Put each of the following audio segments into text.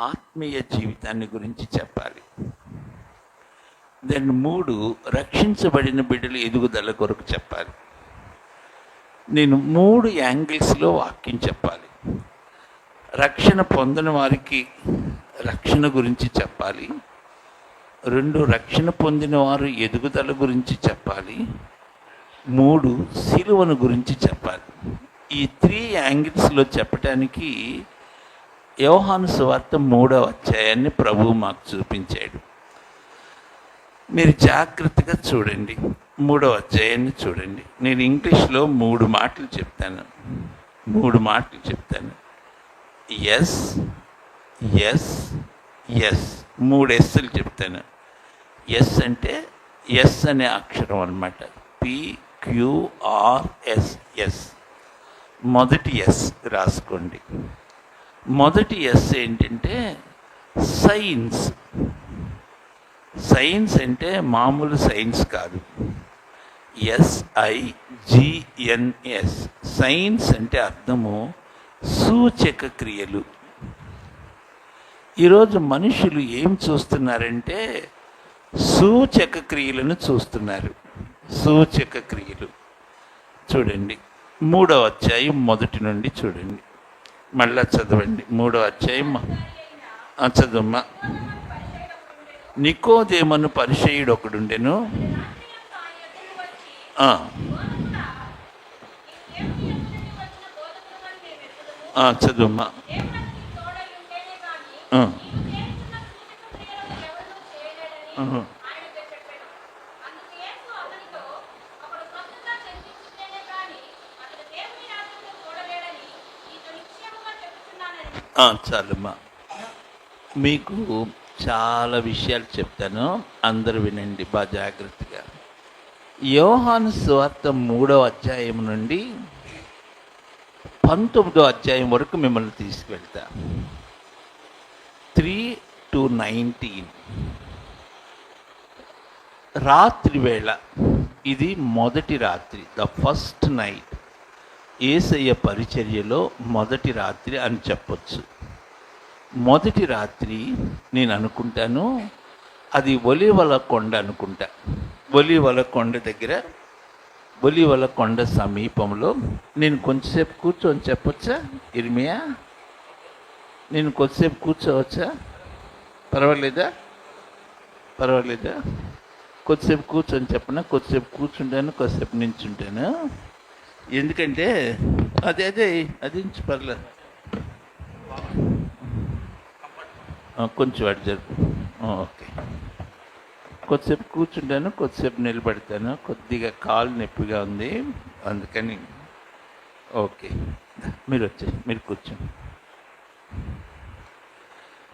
ఆత్మీయ జీవితాన్ని గురించి చెప్పాలి. దెన్ 3 రక్షించబడిన బిడ్డలు ఎదుగుదల కొరకు చెప్పాలి. నేను 3 యాంగిల్స్లో వాక్యం చెప్పాలి. రక్షణ పొందిన వారికి రక్షణ గురించి చెప్పాలి. 2 రక్షణ పొందిన వారు ఎదుగుదల గురించి చెప్పాలి. 3 సిలువను గురించి చెప్పాలి. ఈ 3 యాంగిల్స్లో చెప్పడానికి యోహాను సువార్త 3వ అధ్యాయాన్ని ప్రభువు మాకు చూపించాడు. మీరు జాగ్రత్తగా చూడండి. 3వ అధ్యాయాన్ని చూడండి. నేను ఇంగ్లీష్లో 3 మాటలు చెప్తాను. 'ఎస్ ఎస్ ఎస్' 3 ఎస్లు చెప్తాను. ఎస్ అంటే ఎస్ అనే అక్షరం అన్నమాట. PQRS. మొదటి ఎస్ రాసుకోండి. మొదటి ఎస్ ఏంటంటే సైన్స్. సైన్స్ అంటే మామూలు సైన్స్ కాదు. SIGNS. సైన్స్ అంటే అర్థము సూచక క్రియలు. ఈరోజు మనుషులు ఏం చూస్తున్నారంటే సూచక క్రియలను చూస్తున్నారు. సూచక క్రియలు చూడండి. 3వ అధ్యాయం మొదటి నుండి చూడండి. మళ్ళా చదవండి. 3వ అధ్యాయం చదువమ్మా. నికోదేమను పరిసయ్యుడు ఒకడుండెను. చదువమ్మా. చాలమ్మా. మీకు చాలా విషయాలు చెప్తాను, అందరూ వినండి బాగా జాగ్రత్తగా. యోహాను సువార్త 3వ అధ్యాయం నుండి 19వ అధ్యాయం వరకు మిమ్మల్ని తీసుకువెళ్తా. 3 to 19. రాత్రి వేళ, ఇది మొదటి రాత్రి, ద ఫస్ట్ నైట్. యేసయ్య పరిచర్యలో మొదటి రాత్రి అని చెప్పొచ్చు. మొదటి రాత్రి నేను అనుకుంటాను అది ఒలీవల కొండ అనుకుంటా. ఒలీవల కొండ దగ్గర, ఒలీవల కొండ సమీపంలో. నేను కొంచెంసేపు కూర్చొని చెప్పొచ్చా ఇర్మియా? నేను కొద్దిసేపు కూర్చోవచ్చా? పర్వాలేదా? కొద్దిసేపు కూర్చొని చెప్పనా? కొద్దిసేపు కూర్చుంటాను, కొద్దిసేపు నించుంటాను. ఎందుకంటే అది పర్లేదు, కొంచెం అటు జరుపు. ఓకే, కొద్దిసేపు కూర్చుంటాను, కొద్దిసేపు నిలబడతాను. కొద్దిగా కాలు నొప్పిగా ఉంది, అందుకని. ఓకే, మీరు కూర్చోండి.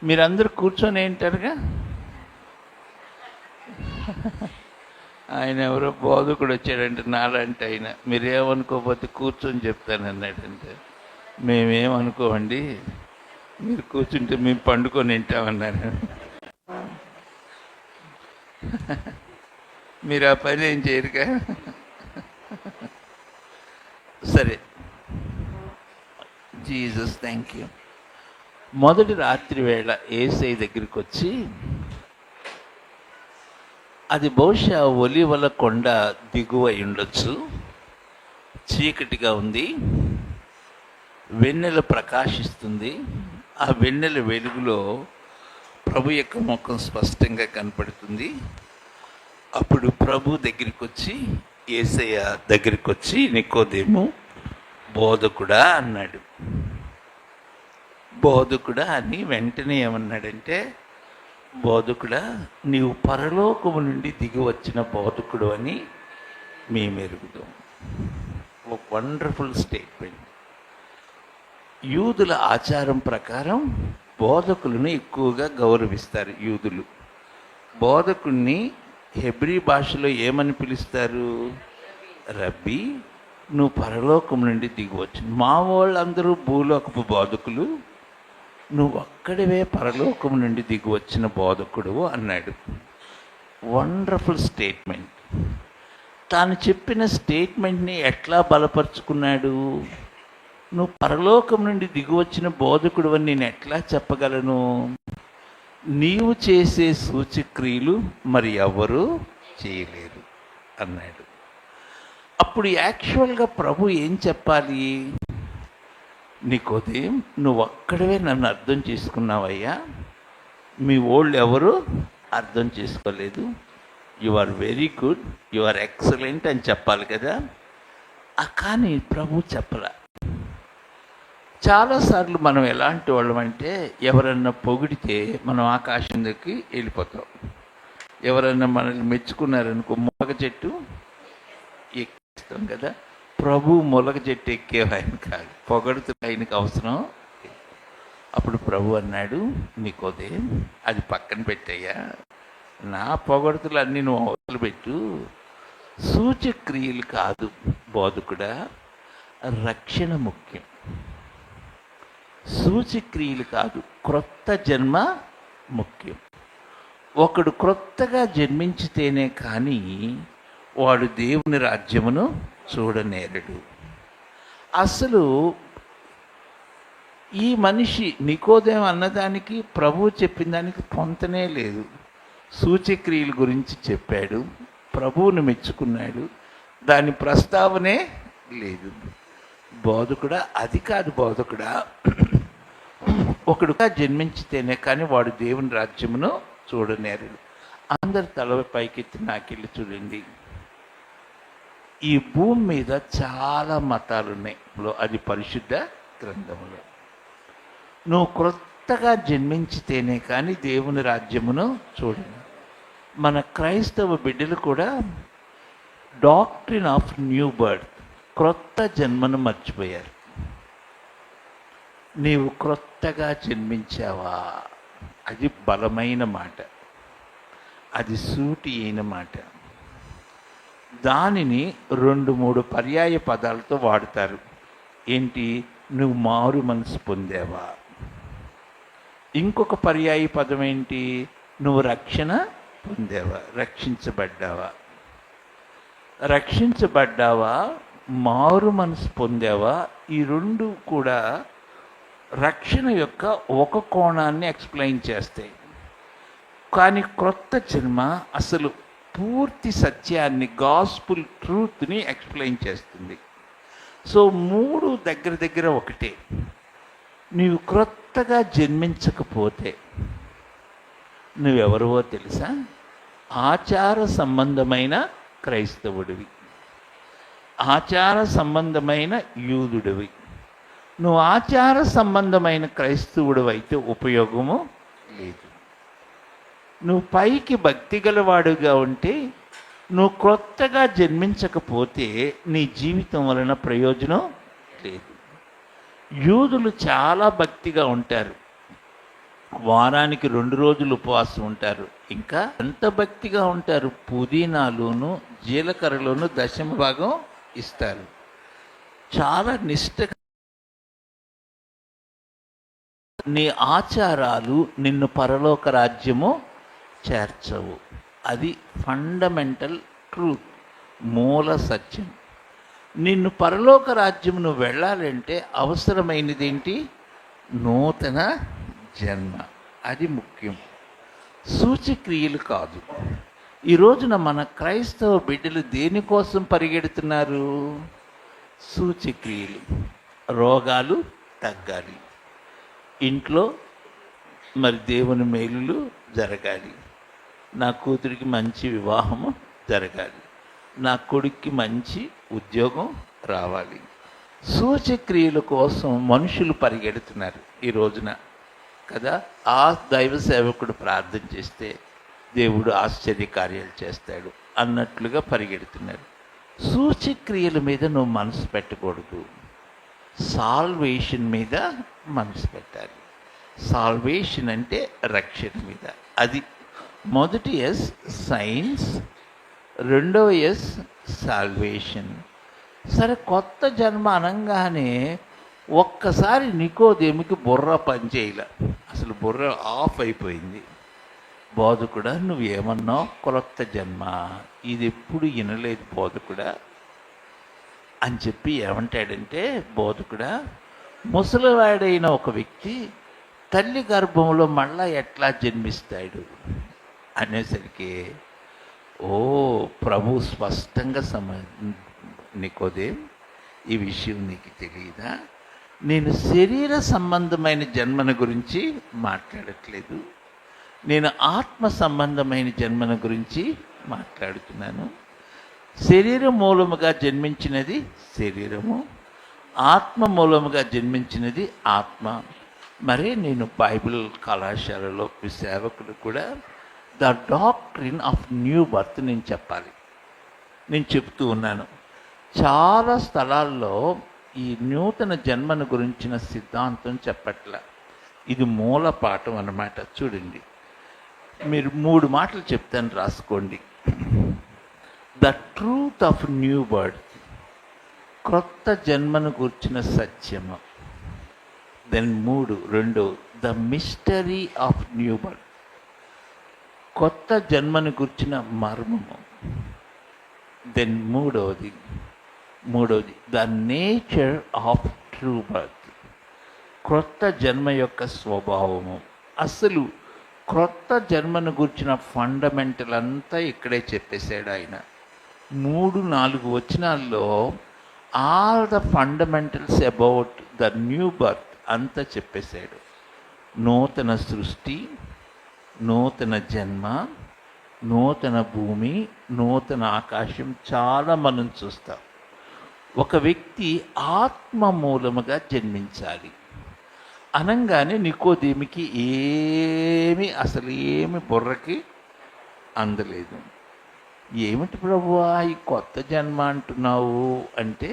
మీరందరూ కూర్చొని ఏంటారుగా. ఆయన ఎవరో బోధకుడు వచ్చాడంటే నాలంటే ఆయన. మీరేమనుకోకపోతే కూర్చొని చెప్తానన్నాడంటే మేమేమనుకోవండి, మీరు కూర్చుంటే మేము పండుకొని వింటామన్నారు. మీరు ఆ పని ఏం చేయరుగా. సరే, జీసస్ థ్యాంక్ యూ. మొదటి రాత్రి వేళ యేసయ్య దగ్గరికి వచ్చి, అది బహుశా ఒలీవల కొండ దిగువ ఉండొచ్చు. చీకటిగా ఉంది, వెన్నెల ప్రకాశిస్తుంది. ఆ వెన్నెల వెలుగులో ప్రభు యొక్క ముఖం స్పష్టంగా కనపడుతుంది. అప్పుడు ప్రభు దగ్గరికి వచ్చి, యేసయ్య దగ్గరికి వచ్చి, నికోదేము బోధకుడా అన్నాడు. బోధకుడా అని వెంటనే ఏమన్నాడంటే, బోధకుడా, నీవు పరలోకము నుండి దిగి వచ్చిన బోధకుడు అని మేమెరుగుతాం. ఒక వండర్ఫుల్ స్టేట్మెంట్. యూదుల ఆచారం ప్రకారం బోధకులను ఎక్కువగా గౌరవిస్తారు యూదులు. బోధకుడిని హెబ్రీ భాషలో ఏమని పిలుస్తారు? రబ్బీ, నువ్వు పరలోకం నుండి దిగివచ్చు. మా వాళ్ళందరూ భూలోకపు బోధకులు, నువ్వు ఒక్కడివే పరలోకం నుండి దిగి వచ్చిన బోధకుడు అన్నాడు. Wonderful statement. తాను చెప్పిన స్టేట్మెంట్ని ఎట్లా బలపరుచుకున్నాడు? నువ్వు పరలోకం నుండి దిగివచ్చిన బోధకుడు అని నేను ఎట్లా చెప్పగలను? నీవు చేసే సూచక్రియలు మరి ఎవరు చేయలేరు అన్నాడు. అప్పుడు యాక్చువల్గా ప్రభు ఏం చెప్పాలి? నికోదేం, నువ్వు ఒక్కడవే నన్ను అర్థం చేసుకున్నావయ్యా, మీ ఓళ్ళు ఎవరు అర్థం చేసుకోలేదు. You are very good, you are excellent అని చెప్పాలి కదా. కానీ ప్రభు చెప్పలా. చాలాసార్లు మనం ఎలాంటి వాళ్ళం అంటే, ఎవరన్నా పొగిడితే మనం ఆకాశం దగ్గరికి వెళ్ళిపోతాం. ఎవరన్నా మనల్ని మెచ్చుకున్నారనుకో ములగ చెట్టు ఎక్కిస్తాం కదా. ప్రభు ములగ చెట్టు ఎక్కే ఆయన కాదు, పొగడుతూ ఆయనకు అవసరం. అప్పుడు ప్రభు అన్నాడు, నీకోదే అది పక్కన పెట్టయ్యా, నా పొగడుతులు అన్నీ నువ్వు అవతలు పెట్టు. సూచక్రియలు కాదు బోధకుడా, రక్షణ ముఖ్యం. సూచక్రియలు కాదు, క్రొత్త జన్మ ముఖ్యం. ఒకడు క్రొత్తగా జన్మించితేనే కానీ వాడు దేవుని రాజ్యమును చూడనేరడు. అసలు ఈ మనిషి నికోదేము అన్నదానికి ప్రభువు చెప్పిన దానికి పొంతనే లేదు. సూచక్రియల గురించి చెప్పాడు, ప్రభువును మెచ్చుకున్నాడు, దాని ప్రస్తావనే లేదు. బోధకుడా, అది కాదు బోధకుడా, ఒకడుగా జన్మించితేనే కానీ వాడు దేవుని రాజ్యమును చూడనేరడు. అందరు తల పైకెత్తి నాకెళ్ళి చూడండి. ఈ భూమి మీద చాలా మతాలు ఉన్నాయి, అది పరిశుద్ధ గ్రంథములో. నువ్వు క్రొత్తగా జన్మించితేనే కానీ దేవుని రాజ్యమును చూడను. మన క్రైస్తవ బిడ్డలు కూడా డాక్ట్రిన్ ఆఫ్ న్యూ బర్త్, క్రొత్త జన్మను మర్చిపోయారు. నీవు క్రొత్తగా జన్మించావా? అది బలమైన మాట, అది సూటి అయిన మాట. దానిని 2-3 పర్యాయ పదాలతో వాడతారు. ఏంటి? నువ్వు మారు మనసు పొందావా. ఇంకొక పర్యాయ పదం ఏంటి? నువ్వు రక్షణ పొందావా, రక్షించబడ్డావా. రక్షించబడ్డావా, మారు మనసు పొందావా, ఈ రెండు కూడా రక్షణ యొక్క ఒక కోణాన్ని ఎక్స్ప్లెయిన్ చేస్తాయి. కానీ క్రొత్త జన్మ అసలు పూర్తి సత్యాన్ని, గాస్పుల్ ట్రూత్ని ఎక్స్ప్లెయిన్ చేస్తుంది. సో 3 దగ్గర దగ్గర ఒకటే. నీవు క్రొత్తగా జన్మించకపోతే నువ్వెవరివో తెలుసా? ఆచార సంబంధమైన క్రైస్తవుడివి, ఆచార సంబంధమైన యూదుడివి. నువ్వు ఆచార సంబంధమైన క్రైస్తవుడు అయితే ఉపయోగము లేదు. నువ్వు పైకి భక్తి గలవాడుగా ఉంటే, నువ్వు క్రొత్తగా జన్మించకపోతే నీ జీవితం వలన ప్రయోజనం లేదు. యూదులు చాలా భక్తిగా ఉంటారు, వారానికి 2 రోజులు ఉపవాసం ఉంటారు. ఇంకా ఎంత భక్తిగా ఉంటారు, పుదీనాలోను జీలకర్రలోను 10వ భాగం ఇస్తారు. చాలా నిష్ఠ. నీ ఆచారాలు నిన్ను పరలోక రాజ్యము చేర్చవు. అది ఫండమెంటల్ ట్రూత్, మూల సత్యం. నిన్ను పరలోక రాజ్యం నువ్వు వెళ్ళాలంటే అవసరమైనది ఏంటి? నూతన జన్మ. అది ముఖ్యం, సూచక్రియలు కాదు. ఈ రోజున మన క్రైస్తవ బిడ్డలు దేనికోసం పరిగెడుతున్నారు? సూచక్రియలు. రోగాలు తగ్గాలి, ఇంట్లో మరి దేవుని మేలులు జరగాలి, నా కూతురికి మంచి వివాహము జరగాలి, నా కొడుక్కి మంచి ఉద్యోగం రావాలి. సూచక్రియల కోసం మనుషులు పరిగెడుతున్నారు ఈ రోజున కదా. ఆ దైవ సేవకుడు ప్రార్థన చేస్తే దేవుడు ఆశ్చర్య కార్యాలు చేస్తాడు అన్నట్లుగా పరిగెడుతున్నారు. సూచక్రియల మీద నువ్వు మనసు పెట్టకూడదు, సాల్వేషన్ మీద మనసు పెట్టాలి. సాల్వేషన్ అంటే రక్షణ మీద. అది మొదటి ఎస్ సైన్స్, రెండవ ఎస్ సాల్వేషన్. సరే, కొత్త జన్మ అనగానే ఒక్కసారి నికోదేముకి బుర్ర పనిచేయలే, అసలు బుర్ర ఆఫ్ అయిపోయింది. బోధకుడా, నువ్వేమన్నావు? క్రొత్త జన్మ, ఇది ఎప్పుడు వినలేదు బోధకుడా అని చెప్పి ఏమంటాడంటే, బోధకుడా ముసలివాడైన ఒక వ్యక్తి తల్లి గర్భంలో మళ్ళా ఎట్లా జన్మిస్తాడు అనేసరికి, ఓ ప్రభు స్పష్టంగా నికోదేం, ఈ విషయం నీకు తెలియదా? నేను శరీర సంబంధమైన జన్మను గురించి మాట్లాడట్లేదు, నేను ఆత్మ సంబంధమైన జన్మను గురించి మాట్లాడుతున్నాను. శరీరం మూలముగా జన్మించినది శరీరము, ఆత్మ మూలముగా జన్మించినది ఆత్మ. మరి నేను బైబిల్ కళాశాలలో సేవకులు కూడా the doctrine of new birth నేను చెప్పాలి. నేను చెప్తూ ఉన్నాను. చాలా స్థలాల్లో ఈ నూతన జన్మను గురించిన సిద్ధాంతం చెప్పట్ల. ఇది మూల పాఠం అన్నమాట. చూడండి, మీరు 3 మాటలు చెప్తాను, రాసుకోండి. The truth of new birth, క్రొత్త జన్మను గుర్చిన సత్యము. Then 2 the mystery of new birth, కొత్త జన్మను గుర్చిన మర్మము. దెన్ మూడవది the nature of true birth, క్రొత్త జన్మ యొక్క స్వభావము. అసలు క్రొత్త జన్మను గుర్చిన ఫండమెంటల్ అంతా ఇక్కడే చెప్పేశాడు ఆయన. 3-4 వచనాల్లో all the fundamentals about the new birth అంతా చెప్పేశాడు. నూతన సృష్టి, నూతన జన్మ, నూతన భూమి, నూతన ఆకాశం చాలా మనం చూస్తాం. ఒక వ్యక్తి ఆత్మ మూలముగా జన్మించాలి అనంగానే నికోదేమికి అసలు ఏమి బుర్రకి అందలేదు. ఏమిటి ప్రభువా ఈ కొత్త జన్మ అంటున్నావు అంటే,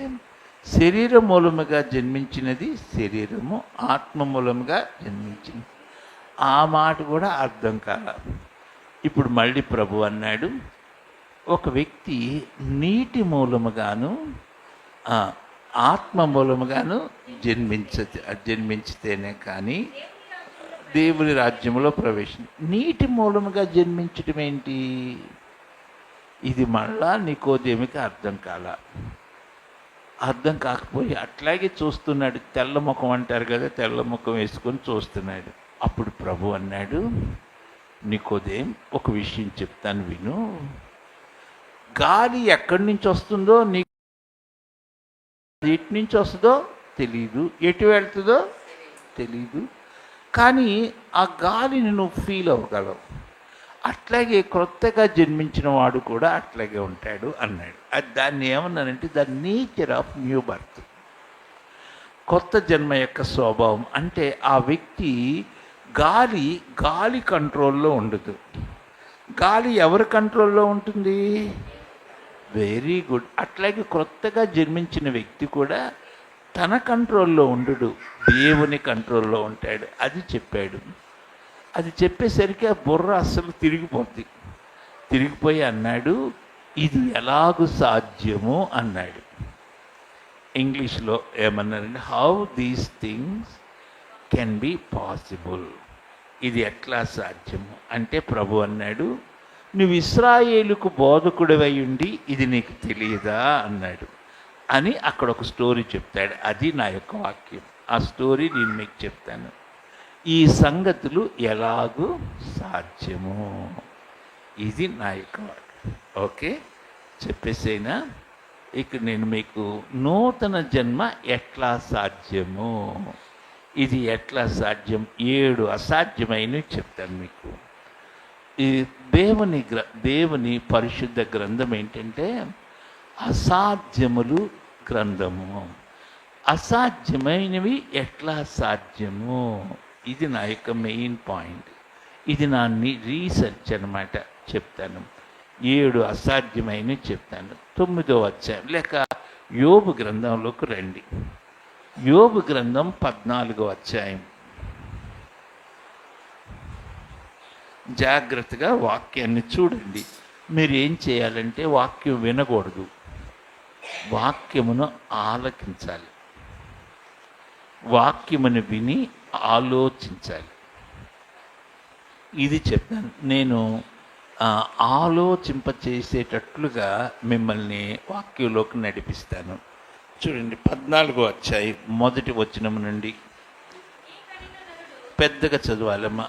శరీర మూలముగా జన్మించినది శరీరము, ఆత్మ మూలముగా జన్మించింది. ఆ మాట కూడా అర్థం కాల. ఇప్పుడు మళ్ళీ ప్రభు అన్నాడు, ఒక వ్యక్తి నీటి మూలముగాను ఆత్మ మూలముగాను జన్మించితేనే కానీ దేవుని రాజ్యంలో ప్రవేశం. నీటి మూలముగా జన్మించటం ఏంటి? ఇది మళ్ళా నికోదేమికి అర్థం కాల. అర్థం కాకపోయి అట్లాగే చూస్తున్నాడు. తెల్ల ముఖం అంటారు కదా, తెల్ల ముఖం వేసుకొని చూస్తున్నాడు. అప్పుడు ప్రభు అన్నాడు, నికోదేం, ఒక విషయం చెప్తాను విను. గాలి ఎక్కడి నుంచి వస్తుందో నీకు ఎటు నుంచి వస్తుందో తెలీదు, ఎటు వెళ్తుందో తెలీదు, కానీ ఆ గాలిని నువ్వు ఫీల్ అవ్వగలవు. అట్లాగే క్రొత్తగా జన్మించిన వాడు కూడా అట్లాగే ఉంటాడు అన్నాడు. అది దాన్ని ఏమన్నానంటే the nature of new birth, కొత్త జన్మ యొక్క స్వభావం. అంటే ఆ వ్యక్తి గాలి కంట్రోల్లో ఉండదు. గాలి ఎవరి కంట్రోల్లో ఉంటుంది? Very good. అట్లాగే క్రొత్తగా జన్మించిన వ్యక్తి కూడా తన కంట్రోల్లో ఉండడు, దేవుని కంట్రోల్లో ఉంటాడు. అది చెప్పాడు. అది చెప్పేసరికి ఆ బుర్ర అస్సలు తిరిగిపోయి అన్నాడు, ఇది ఎలాగూ సాధ్యము అన్నాడు. ఇంగ్లీష్లో ఏమన్నారంటే, how these things can be possible, ఇది ఎట్లా సాధ్యము అంటే ప్రభు అన్నాడు, నువ్వు ఇశ్రాయేలుకు బోధకుడివై ఉండి ఇది నీకు తెలియదా అన్నాడు. అని అక్కడ ఒక స్టోరీ చెప్తాడు. అది నా యొక్క వాక్యం. ఆ స్టోరీ నేను మీకు చెప్తాను. ఈ సంగతులు ఎలాగూ సాధ్యము, ఇది నా యొక్క వాక్యం. ఓకే, చెప్పేసైనా ఇక్కడ నేను మీకు నూతన జన్మ ఎట్లా సాధ్యము, ఇది ఎట్లా సాధ్యం, 7 అసాధ్యమైనవి చెప్తాను మీకు. ఈ దేవుని పరిశుద్ధ గ్రంథం ఏంటంటే అసాధ్యములు గ్రంథము. అసాధ్యమైనవి ఎట్లా సాధ్యము, ఇది నా యొక్క మెయిన్ పాయింట్. ఇది నా రీసెర్చ్ అన్నమాట. చెప్తాను 7 అసాధ్యమైనవి చెప్తాను. 9వ అధ్యాయం లేక యోబు గ్రంథంలోకి రండి. యోబు గ్రంథం 14వ అధ్యాయం. జాగ్రత్తగా వాక్యాన్ని చూడండి. మీరు ఏం చేయాలంటే వాక్యం వినకూడదు, వాక్యమును ఆలకించాలి, వాక్యమును విని ఆలోచించాలి. ఇది చెప్తాను. నేను ఆలోచింపచేసేటట్లుగా మిమ్మల్ని వాక్యంలోకి నడిపిస్తాను. చూడండి 14వ అధ్యాయం మొదటి వచనం నుండి పెద్దగా చదవాలమ్మా.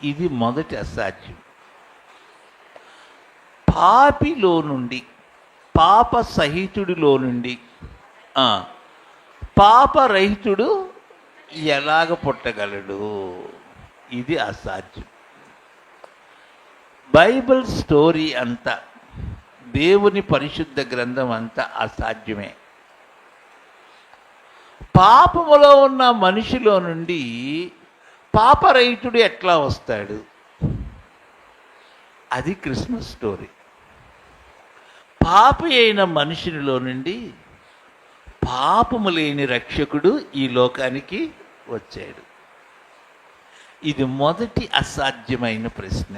ఇది మొదటి అసాధ్యం. పాపిలో నుండి, పాప సహితుడిలో నుండి పాపరహితుడు ఎలాగ పుట్టగలడు? ఇది అసాధ్యం. బైబిల్ స్టోరీ అంతా, దేవుని పరిశుద్ధ గ్రంథం అంతా అసాధ్యమే. పాపములో ఉన్న మనిషిలో నుండి పాపరహితుడు ఎట్లా వస్తాడు? అది క్రిస్మస్ స్టోరీ. పాపి అయిన మనుషునిలో నుండి పాపము లేని రక్షకుడు ఈ లోకానికి వచ్చాడు. ఇది మొదటి అసాధ్యమైన ప్రశ్న.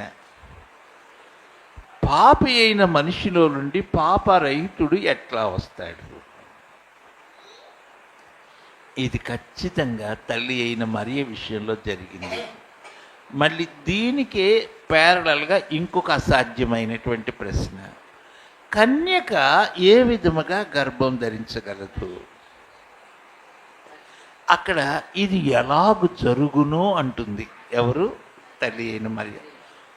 పాపి అయిన మనిషిలో నుండి పాపరహితుడు ఎట్లా వస్తాడు? ఇది ఖచ్చితంగా తల్లి అయిన మరియ విషయంలో జరిగింది. మళ్ళీ దీనికే ప్యారలల్గా ఇంకొక అసాధ్యమైనటువంటి ప్రశ్న, కన్యక ఏ విధముగా గర్భం ధరించగలదు? అక్కడ ఇది ఎలాగు జరుగును అంటుంది. ఎవరు? తల్లి అయిన మరియ.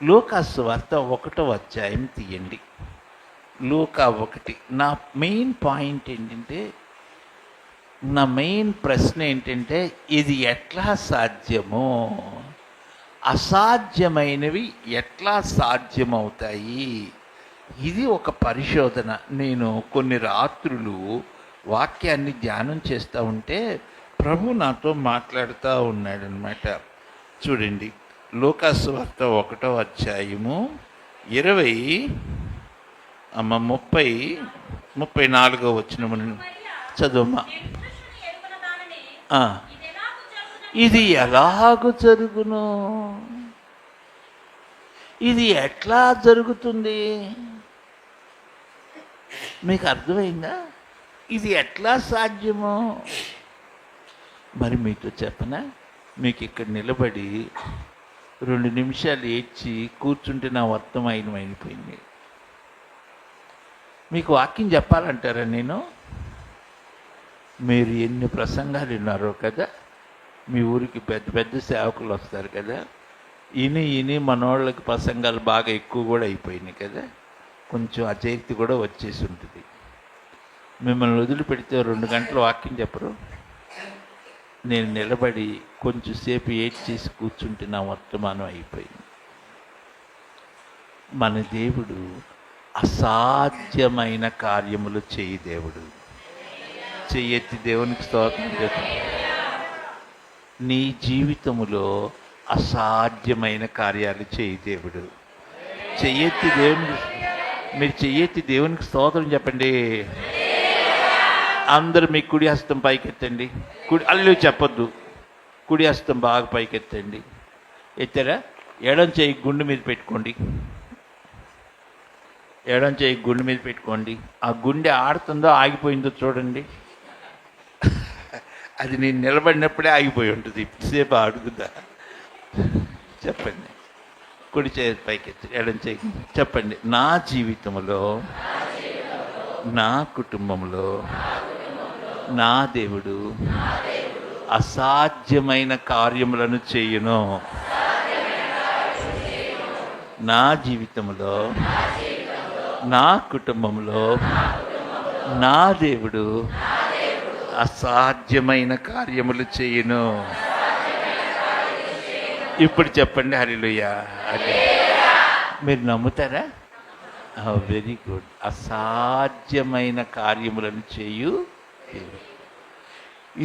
లూకాసు వార్త 1వ అధ్యాయం తీయండి. లూకా 1. నా మెయిన్ పాయింట్ ఏంటంటే, నా మెయిన్ ప్రశ్న ఏంటంటే, ఇది ఎట్లా సాధ్యమో, అసాధ్యమైనవి ఎట్లా సాధ్యమవుతాయి? ఇది ఒక పరిశోధన. నేను కొన్ని రాత్రులు వాక్యాన్ని ధ్యానం చేస్తూ ఉంటే ప్రభు నాతో మాట్లాడుతూ ఉన్నాడనమాట. చూడండి, లూకాసు వార్త 1వ అధ్యాయము 34వ వచనము చదువమ్మా. ఇది ఎలాగూ జరుగును? ఇది ఎట్లా జరుగుతుంది? మీకు అర్థమైందా? ఇది ఎట్లా సాధ్యమో? మరి మీతో చెప్పనా? మీకు ఇక్కడ నిలబడి 2 నిమిషాలు ఏడ్చి కూర్చుంటే నా అయిపోయింది. మీకు వాక్యం చెప్పాలంటారా? నేను మీరు ఎన్ని ప్రసంగాలు విన్నారో కదా, మీ ఊరికి పెద్ద పెద్ద సేవకులు వస్తారు కదా, ఇని మనోళ్ళకి ప్రసంగాలు బాగా ఎక్కువ కూడా అయిపోయినాయి కదా, కొంచెం అజైక్తి కూడా వచ్చేసి ఉంటుంది. మిమ్మల్ని వదిలిపెడితే 2 గంటలు వాక్యం చెప్పరు. నేను నిలబడి కొంచెం సేపు ఏడ్చేసి కూర్చుంటే నా వర్తమానం అయిపోయింది. మన దేవుడు అసాధ్యమైన కార్యములు చేయి దేవుడు. చెయ్యెత్తి దేవునికి స్తోత్రం చెప్తాను. నీ జీవితములో అసాధ్యమైన కార్యాలు చేయి దేవుడు. చెయ్యెత్తి దేవునికి, మీరు చెయ్యెత్తి దేవునికి స్తోత్రం చెప్పండి. అందరూ మీ కుడి హస్తం పైకెత్తండి. అల్లు చెప్పొద్దు. కుడి హస్తం బాగా పైకెత్తండి. ఎత్తారా? ఎడం చేయి గుండె మీద పెట్టుకోండి. ఎడం చేయి గుండె మీద పెట్టుకోండి. ఆ గుండె ఆడుతుందో ఆగిపోయిందో చూడండి. అది నేను నిలబడినప్పుడే ఆగిపోయి ఉంటుంది. సేపు అడుగుదా? చెప్పండి. కుడి చేయి పైకెత్తి, ఎడం చేయి చెప్పండి. నా జీవితంలో, నా కుటుంబంలో నా దేవుడు అసాధ్యమైన కార్యములను చేయును. నా జీవితంలో, నా కుటుంబంలో నా దేవుడు అసాధ్యమైన కార్యములు చేయును. ఇప్పుడు చెప్పండి హల్లెలూయా. మీరు నమ్ముతారా? Very good. అసాధ్యమైన కార్యములను చేయు.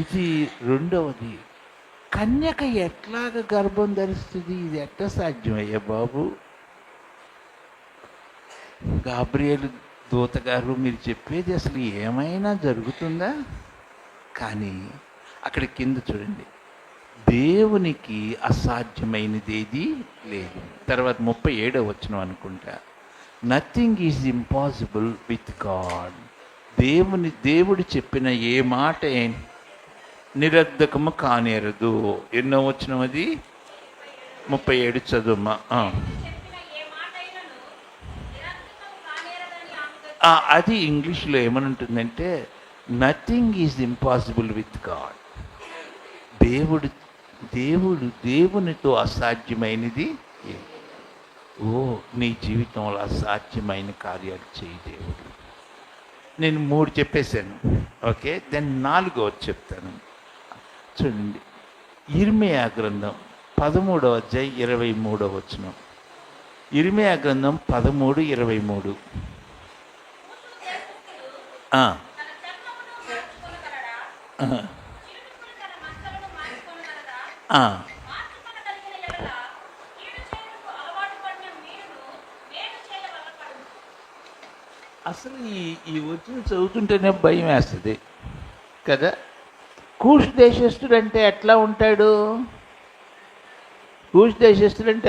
ఇది రెండవది. కన్యక ఎట్లాగ గర్భం ధరిస్తుంది? ఇది ఎట్లా సాధ్యమయ్యా బాబు? గాబ్రియేలు దూత గారు, మీరు చెప్పేది అసలు ఏమైనా జరుగుతుందా? కానీ అక్కడ కింద చూడండి, దేవునికి అసాధ్యమైనది ఏది లేదు. తర్వాత 37వ వచనం అనుకుంటా, nothing is impossible with God. దేవుడు చెప్పిన ఏ మాట నిరర్ధకము కానేరదు. ఎన్నో వచనం అది? 37 చదువుమా. అది ఇంగ్లీష్లో ఏమని ఉంటుందంటే, nothing is impossible with God. దేవునితో అసాధ్యమైనది. నీ జీవితంలో అసాధ్యమైన కార్యాలు చేయి దేవుడు. నేను 3 చెప్పేశాను, ఓకే. దెన్ 4వ చెప్తాను. చూడండి, ఇర్మియా గ్రంథం 13వ అధ్యాయం 23వ వచనం. ఇర్మియా గ్రంథం 13:23. అసలు ఈ వచనం చదువుతుంటేనే భయం వేస్తుంది కదా. కూష్ దేశస్థుడు అంటే ఎట్లా ఉంటాడు? కూష్ దేశస్థుడు అంటే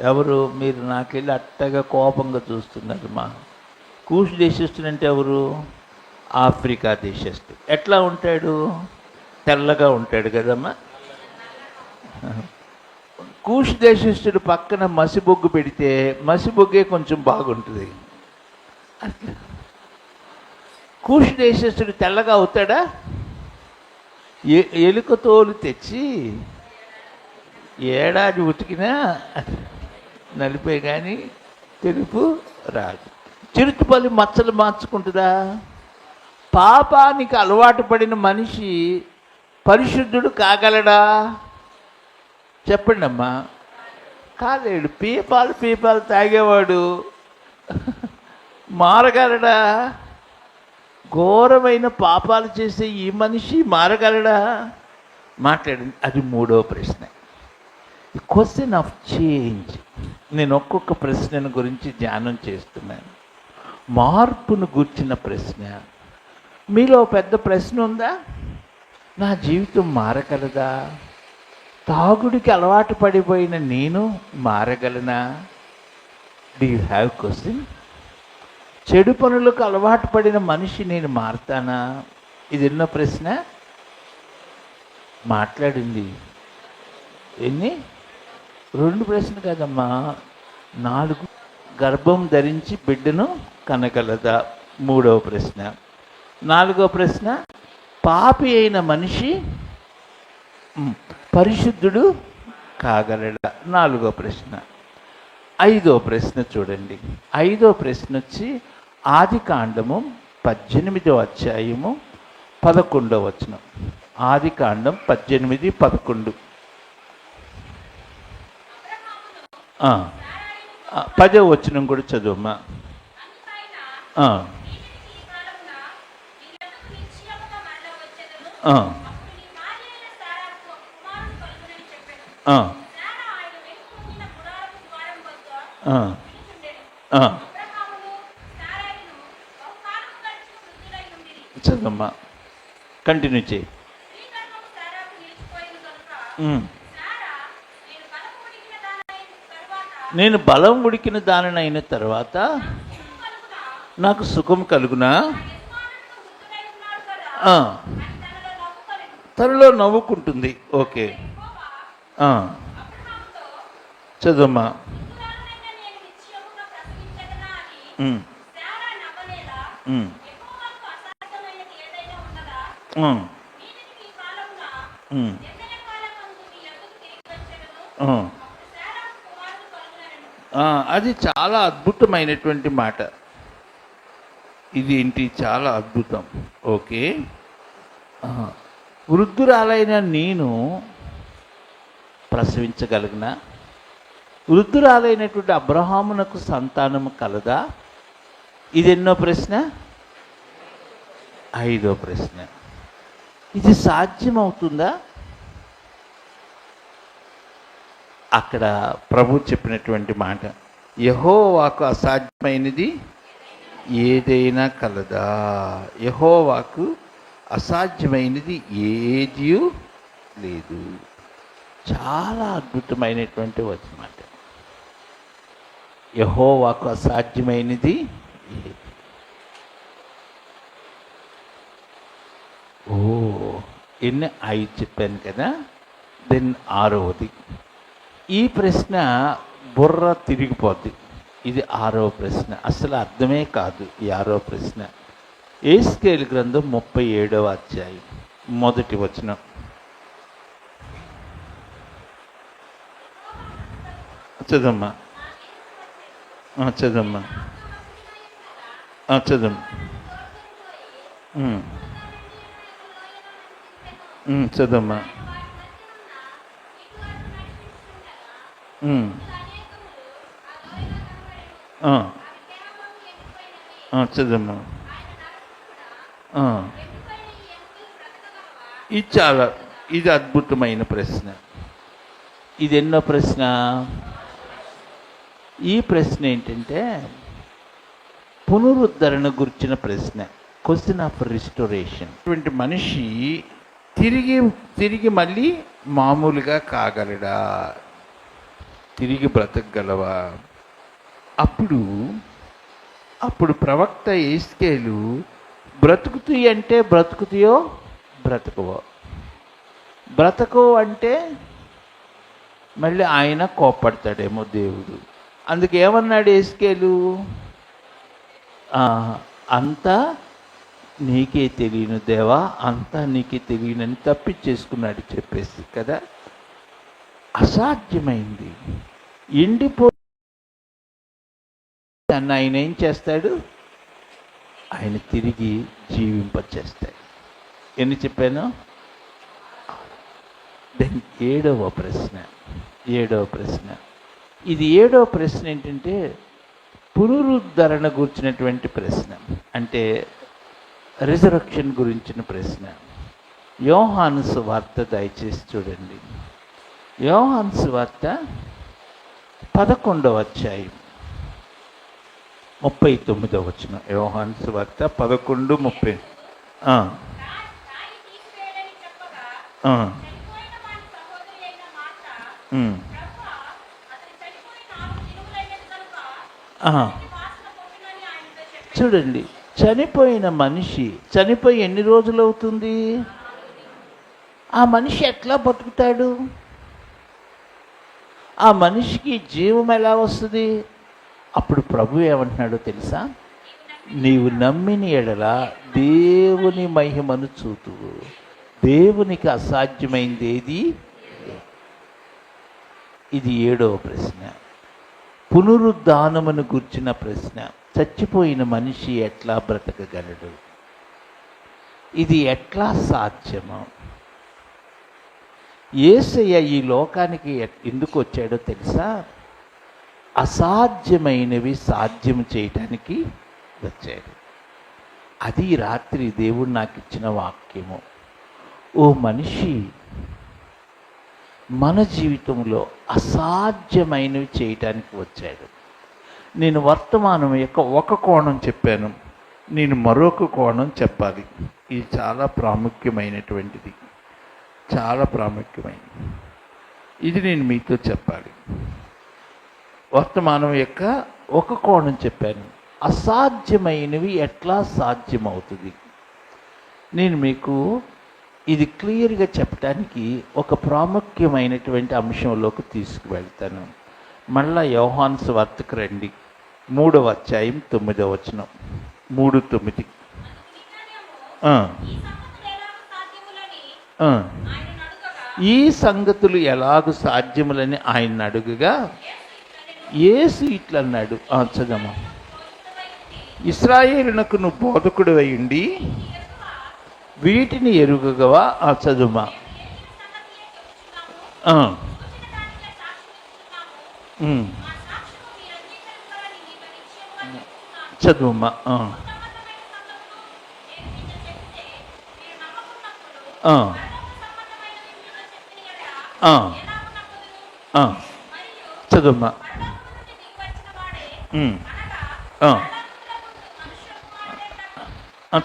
ఎవరు? మీరు నాకెళ్ళి అట్టగా కోపంగా చూస్తున్నారు. కూష్ దేశస్థుడు అంటే ఎవరు? ఆఫ్రికా దేశస్థుడు. ఎట్లా ఉంటాడు? తెల్లగా ఉంటాడు కదమ్మా. కూష్ దేశస్థుడు పక్కన మసిబొగ్గు పెడితే మసిబొగ్గే కొంచెం బాగుంటుంది. అట్లా కూష్ దేశస్థుడు తెల్లగా అవుతాడా? ఎలుక తోలు తెచ్చి ఏడాది ఉతికినా నలిపే కానీ తెలుపు రాదు. చిరుతుపల్లి మచ్చలు మార్చుకుంటుందా? పాపానికి అలవాటు పడిన మనిషి పరిశుద్ధుడు కాగలడా? చెప్పండి అమ్మా. కాలేడు. పీపాలు తాగేవాడు మారగలడా? ఘోరమైన పాపాలు చేసే ఈ మనిషి మారగలడా? మాట్లాడింది. అది 3వ ప్రశ్న, క్వశ్చన్ ఆఫ్ చేంజ్. నేను ఒక్కొక్క ప్రశ్నను గురించి ధ్యానం చేస్తున్నాను. మార్పును గూర్చిన ప్రశ్న. మీలో పెద్ద ప్రశ్న ఉందా? నా జీవితం మారగలదా? తాగుడికి అలవాటు పడిపోయిన నేను మారగలనా? Do you have question? చెడు పనులకు అలవాటు పడిన మనిషి నేను మారుతానా? ఇది ఎన్నో ప్రశ్న. మాట్లాడింది ఎన్ని? 2 ప్రశ్నలు కదమ్మా, 4. గర్భం ధరించి బిడ్డను కనగలదా? 3వ ప్రశ్న. 4వ ప్రశ్న, పాపి అయిన మనిషి పరిశుద్ధుడు కాగలడా? 4వ ప్రశ్న. 5వ ప్రశ్న చూడండి. 5వ ప్రశ్న వచ్చి ఆదికాండము 18వ అధ్యాయము 11వ వచనం. ఆదికాండం 18:11. 10వ వచనం కూడా చదువమ్మా. చదమ్మా, కంటిన్యూ చేయి. నేను బలం ఉడికిన దానినైన తర్వాత నాకు సుఖం కలుగునా? తనలో నవ్వుకుంటుంది. ఓకే, చదమ్మా. అది చాలా అద్భుతమైనటువంటి మాట. ఇది ఏంటి? చాలా అద్భుతం. ఓకే, వృద్ధురాలైన నేను ప్రసవించగలిగినా? వృద్ధురాలైనటువంటి అబ్రహామునకు సంతానము కలదా? ఇది ఎన్నో ప్రశ్న? 5వ ప్రశ్న. ఇది సాధ్యమవుతుందా? అక్కడ ప్రభు చెప్పినటువంటి మాట, యెహోవాకు అసాధ్యమైనది ఏదైనా కలదా? యెహోవాకు అసాధ్యమైనది ఏదీ లేదు. చాలా అద్భుతమైనటువంటి వచనం. యెహోవాకు అసాధ్యమైనది లేదు. ఎన్ని 5 చెప్పాను కదా. దెన్ 6వది. ఈ ప్రశ్న బుర్ర తిరిగిపోద్ది. ఇది 6వ ప్రశ్న. అసలు అర్థమే కాదు ఈ 6వ ప్రశ్న. యెహెజ్కేలు గ్రంథం 37వ అధ్యాయం మొదటి వచనం. చదమ్మా, చదమ్మా, చదమ్మా, చదమ్మా. చదమ్మా. ఇది అద్భుతమైన ప్రశ్న. ఇది ఎన్నో ప్రశ్న? ఈ ప్రశ్న ఏంటంటే పునరుద్ధరణ గురించిన ప్రశ్న. Question of restoration. అటువంటి మనిషి తిరిగి మళ్ళీ మామూలుగా కాగలడా? తిరిగి బ్రతకగలవా? అప్పుడు ప్రవక్త యెహెజ్కేలు బ్రతుకుతాయి అంటే బ్రతుకుతాయో బ్రతకవో, బ్రతకో అంటే మళ్ళీ ఆయన కోప్పడతాడేమో దేవుడు. అందుకు ఏమన్నాడు యెహెజ్కేలు? అంతా నీకే తెలియను దేవా, అంతా నీకే తెలియనని తప్పించేసుకున్నాడు చెప్పేసి కదా. అసాధ్యమైంది దాన్ని ఆయన ఏం చేస్తాడు? ఆయన తిరిగి జీవింపచేస్తాడు. ఎన్ని చెప్పాను? దెన్ 7వ ప్రశ్న. ఇది 7వ ప్రశ్న ఏంటంటే పునరుద్ధరణ గురించినటువంటి ప్రశ్న. అంటే రిజరక్షన్ గురించిన ప్రశ్న. యోహాను సువార్త దయచేసి చూడండి. యోహాను సువార్త 11వ అధ్యాయం 39వ వచనం. యోహాను సువార్త 11:30. చూడండి, చనిపోయిన మనిషి చనిపోయి ఎన్ని రోజులు అవుతుంది? ఆ మనిషి ఎట్లా బతుకుతాడు? ఆ మనిషికి జీవం ఎలా వస్తుంది? అప్పుడు ప్రభు ఏమంటున్నాడో తెలుసా? నీవు నమ్మిన ఎడల దేవుని మహిమను చూతువు, దేవునికి అసాధ్యమైంది ఏది? ఇది 7వ ప్రశ్న. పునరుద్ధానమును గుర్చిన ప్రశ్న. చచ్చిపోయిన మనిషి ఎట్లా బ్రతకగలడు? ఇది ఎట్లా సాధ్యమో? యేసయ్య ఈ లోకానికి ఎందుకు వచ్చాడో తెలుసా? అసాధ్యమైనవి సాధ్యం చేయటానికి వచ్చాడు. అది రాత్రి దేవుడు నాకు ఇచ్చిన వాక్యము. ఓ మనిషి, మన జీవితంలో అసాధ్యమైనవి చేయటానికి వచ్చాడు. నేను వర్తమానం యొక్క ఒక కోణం చెప్పాను, నేను మరొక కోణం చెప్పాలి. ఇది చాలా ప్రాముఖ్యమైనటువంటిది, చాలా ప్రాముఖ్యమైనది. ఇది నేను మీతో చెప్పాలి. వర్తమానం యొక్క ఒక కోణం చెప్పాను. అసాధ్యమైనవి ఎట్లా సాధ్యమవుతుంది? నేను మీకు ఇది క్లియర్గా చెప్పడానికి ఒక ప్రాముఖ్యమైనటువంటి అంశంలోకి తీసుకువెళ్తాను. మళ్ళా యోహాను సువార్తకు రండి. 3వ అధ్యాయం 9వ వచనం. 3:9. ఈ సంగతులు ఎలాగూ సాధ్యములని ఆయన అడుగుగా యేసు ఇట్లన్నాడు. చదమ్మా. ఇశ్రాయేలునకు నువ్వు బోధకుడు అయ్యుండి వీటిని ఎరుగగవా? చదుమా. చదువమ్మా. చదువమ్మా.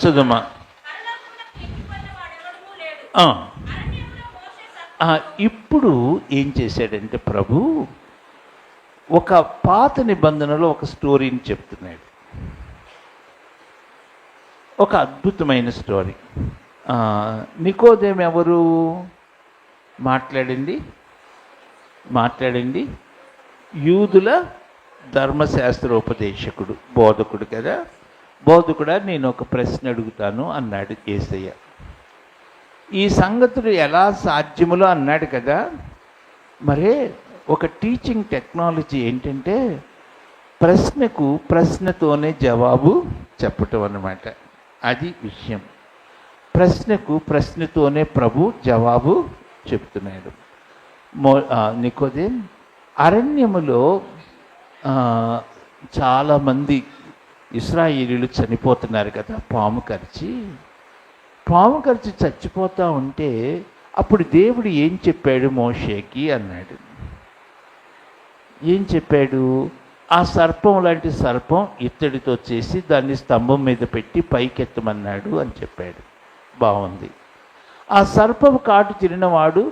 చదువమ్మా. ఆ, ఇప్పుడు ఏం చేశాడంటే ప్రభు ఒక పాత నిబంధనలో ఒక స్టోరీని చెప్తున్నాడు. ఒక అద్భుతమైన స్టోరీ. నికోదేము ఎవరు? మాట్లాడండి యూదుల ధర్మశాస్త్రోపదేశకుడు, బోధకుడు కదా. బోధకుడా, నేను ఒక ప్రశ్న అడుగుతాను అన్నాడు యేసయ్య. ఈ సంగతులు ఎలా సాధ్యములో అన్నాడు కదా. మరే ఒక టీచింగ్ టెక్నాలజీ ఏంటంటే ప్రశ్నకు ప్రశ్నతోనే జవాబు చెప్పటం అన్నమాట. అది విషయం. ప్రశ్నకు ప్రశ్నతోనే ప్రభు జవాబు చెప్తున్నాడు. నికోదేం, అరణ్యములో చాలామంది ఇశ్రాయేలీయులు చనిపోతున్నారు కదా, పాము కరిచి చచ్చిపోతూ ఉంటే అప్పుడు దేవుడు ఏం చెప్పాడు మోషేకి అన్నాడు. ఏం చెప్పాడు? ఆ సర్పం లాంటి సర్పం ఇత్తడితో చేసి దాన్ని స్తంభం మీద పెట్టి పైకెత్తమన్నాడు అని చెప్పాడు. బాగుంది. ఆ సర్పము కాటు తిరిగినవాడు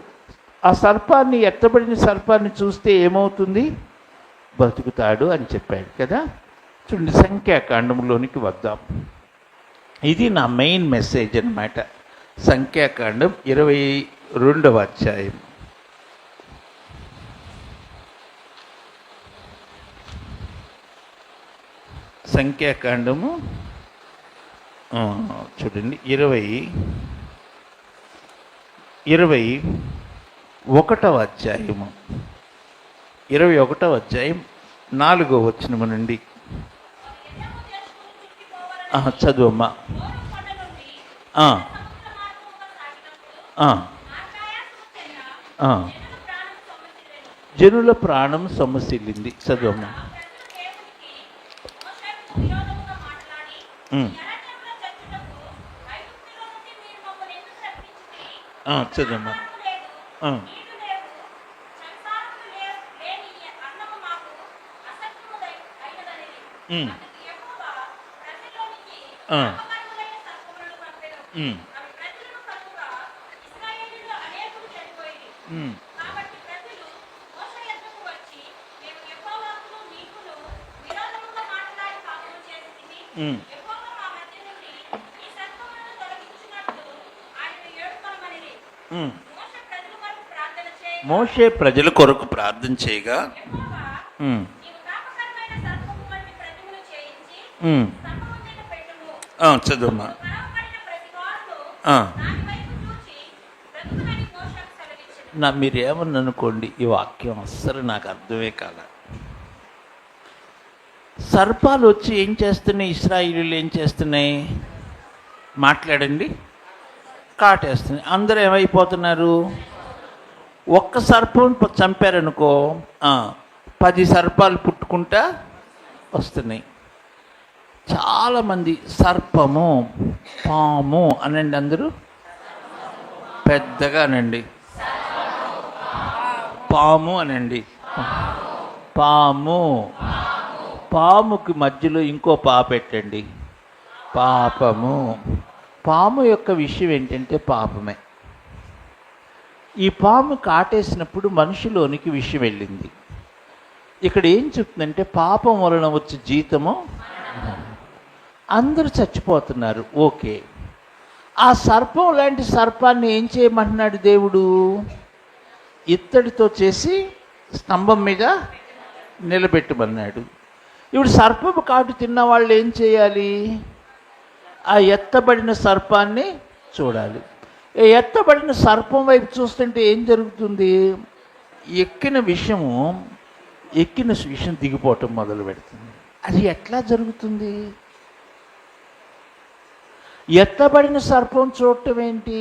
ఆ సర్పాన్ని, ఎత్తబడిన సర్పాన్ని చూస్తే ఏమవుతుంది? బతుకుతాడు అని చెప్పాడు కదా. చూడండి, సంఖ్యాకాండంలోనికి వద్దాం. ఇది నా మెయిన్ మెసేజ్ అన్నమాట. సంఖ్యాకాండం 22వ అధ్యాయం. సంఖ్యాకాండము చూడండి 21వ అధ్యాయము 21వ అధ్యాయం 4వ వచనము నుండి చదువమ్మా. జనుల ప్రాణం సొమ్మసిల్లింది. చదువమ్మా. చదువమ్మా. మోషే ప్రజల కొరకు ప్రార్థన చేయగా చదువమ్మా. మీరేమని అనుకోండి, ఈ వాక్యం అస్సలు నాకు అర్థమే కాల. సర్పాలు వచ్చి ఏం చేస్తున్నాయి? ఇశ్రాయేలీయులు ఏం చేస్తున్నాయి? మాట్లాడండి. కాటేస్తున్నాయి. అందరూ ఏమైపోతున్నారు? ఒక్క సర్పం చంపారనుకో 10 సర్పాలు పుట్టుకుంటా వస్తున్నాయి. చాలామంది సర్పము, పాము అనండి, అందరూ పెద్దగా అనండి. పాము అనండి. పాముకి మధ్యలో ఇంకో పా పెట్టండి. పాపము. పాము యొక్క విషయం ఏంటంటే పాపమే. ఈ పాము కాటేసినప్పుడు మనిషిలోనికి విషయం వెళ్ళింది. ఇక్కడ ఏం చెప్తుందంటే పాపం వలన వచ్చే జీతము, అందరూ చచ్చిపోతున్నారు. ఓకే, ఆ సర్పం లాంటి సర్పాన్ని ఏం చేయమంటున్నాడు దేవుడు? ఇత్తడితో చేసి స్తంభం మీద నిలబెట్టమన్నాడు. ఇప్పుడు సర్పము కాటు తిన్న వాళ్ళు ఏం చేయాలి? ఆ ఎత్తబడిన సర్పాన్ని చూడాలి. ఎత్తబడిన సర్పం వైపు చూస్తుంటే ఏం జరుగుతుంది? ఎక్కిన విషయం దిగిపోవటం మొదలు పెడుతుంది. అది ఎట్లా జరుగుతుంది? ఎత్తబడిన సర్పం చూడటం ఏంటి?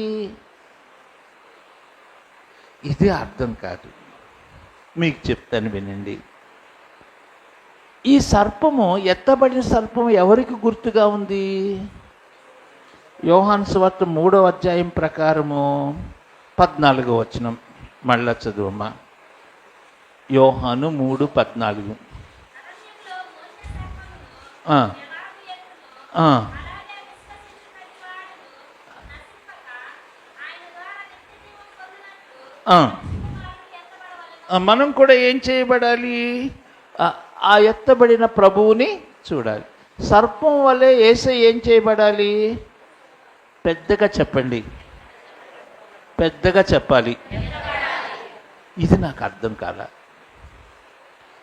ఇది అర్థం కాదు. మీకు చెప్తాను వినండి. ఈ సర్పము, ఎత్తబడిన సర్పము ఎవరికి గుర్తుగా ఉంది? యోహాను సువార్త 3వ అధ్యాయం ప్రకారము 14వ వచనం మళ్ళా చదువమ్మా. యోహాను 3:14. ఆ, మనం కూడా ఏం చేయబడాలి? ఆ ఎత్తబడిన ప్రభువుని చూడాలి. సర్పం వలె యేసయ్య ఏం చేయబడాలి? పెద్దగా చెప్పండి, పెద్దగా చెప్పాలి. ఇది నాకు అర్థం కాల.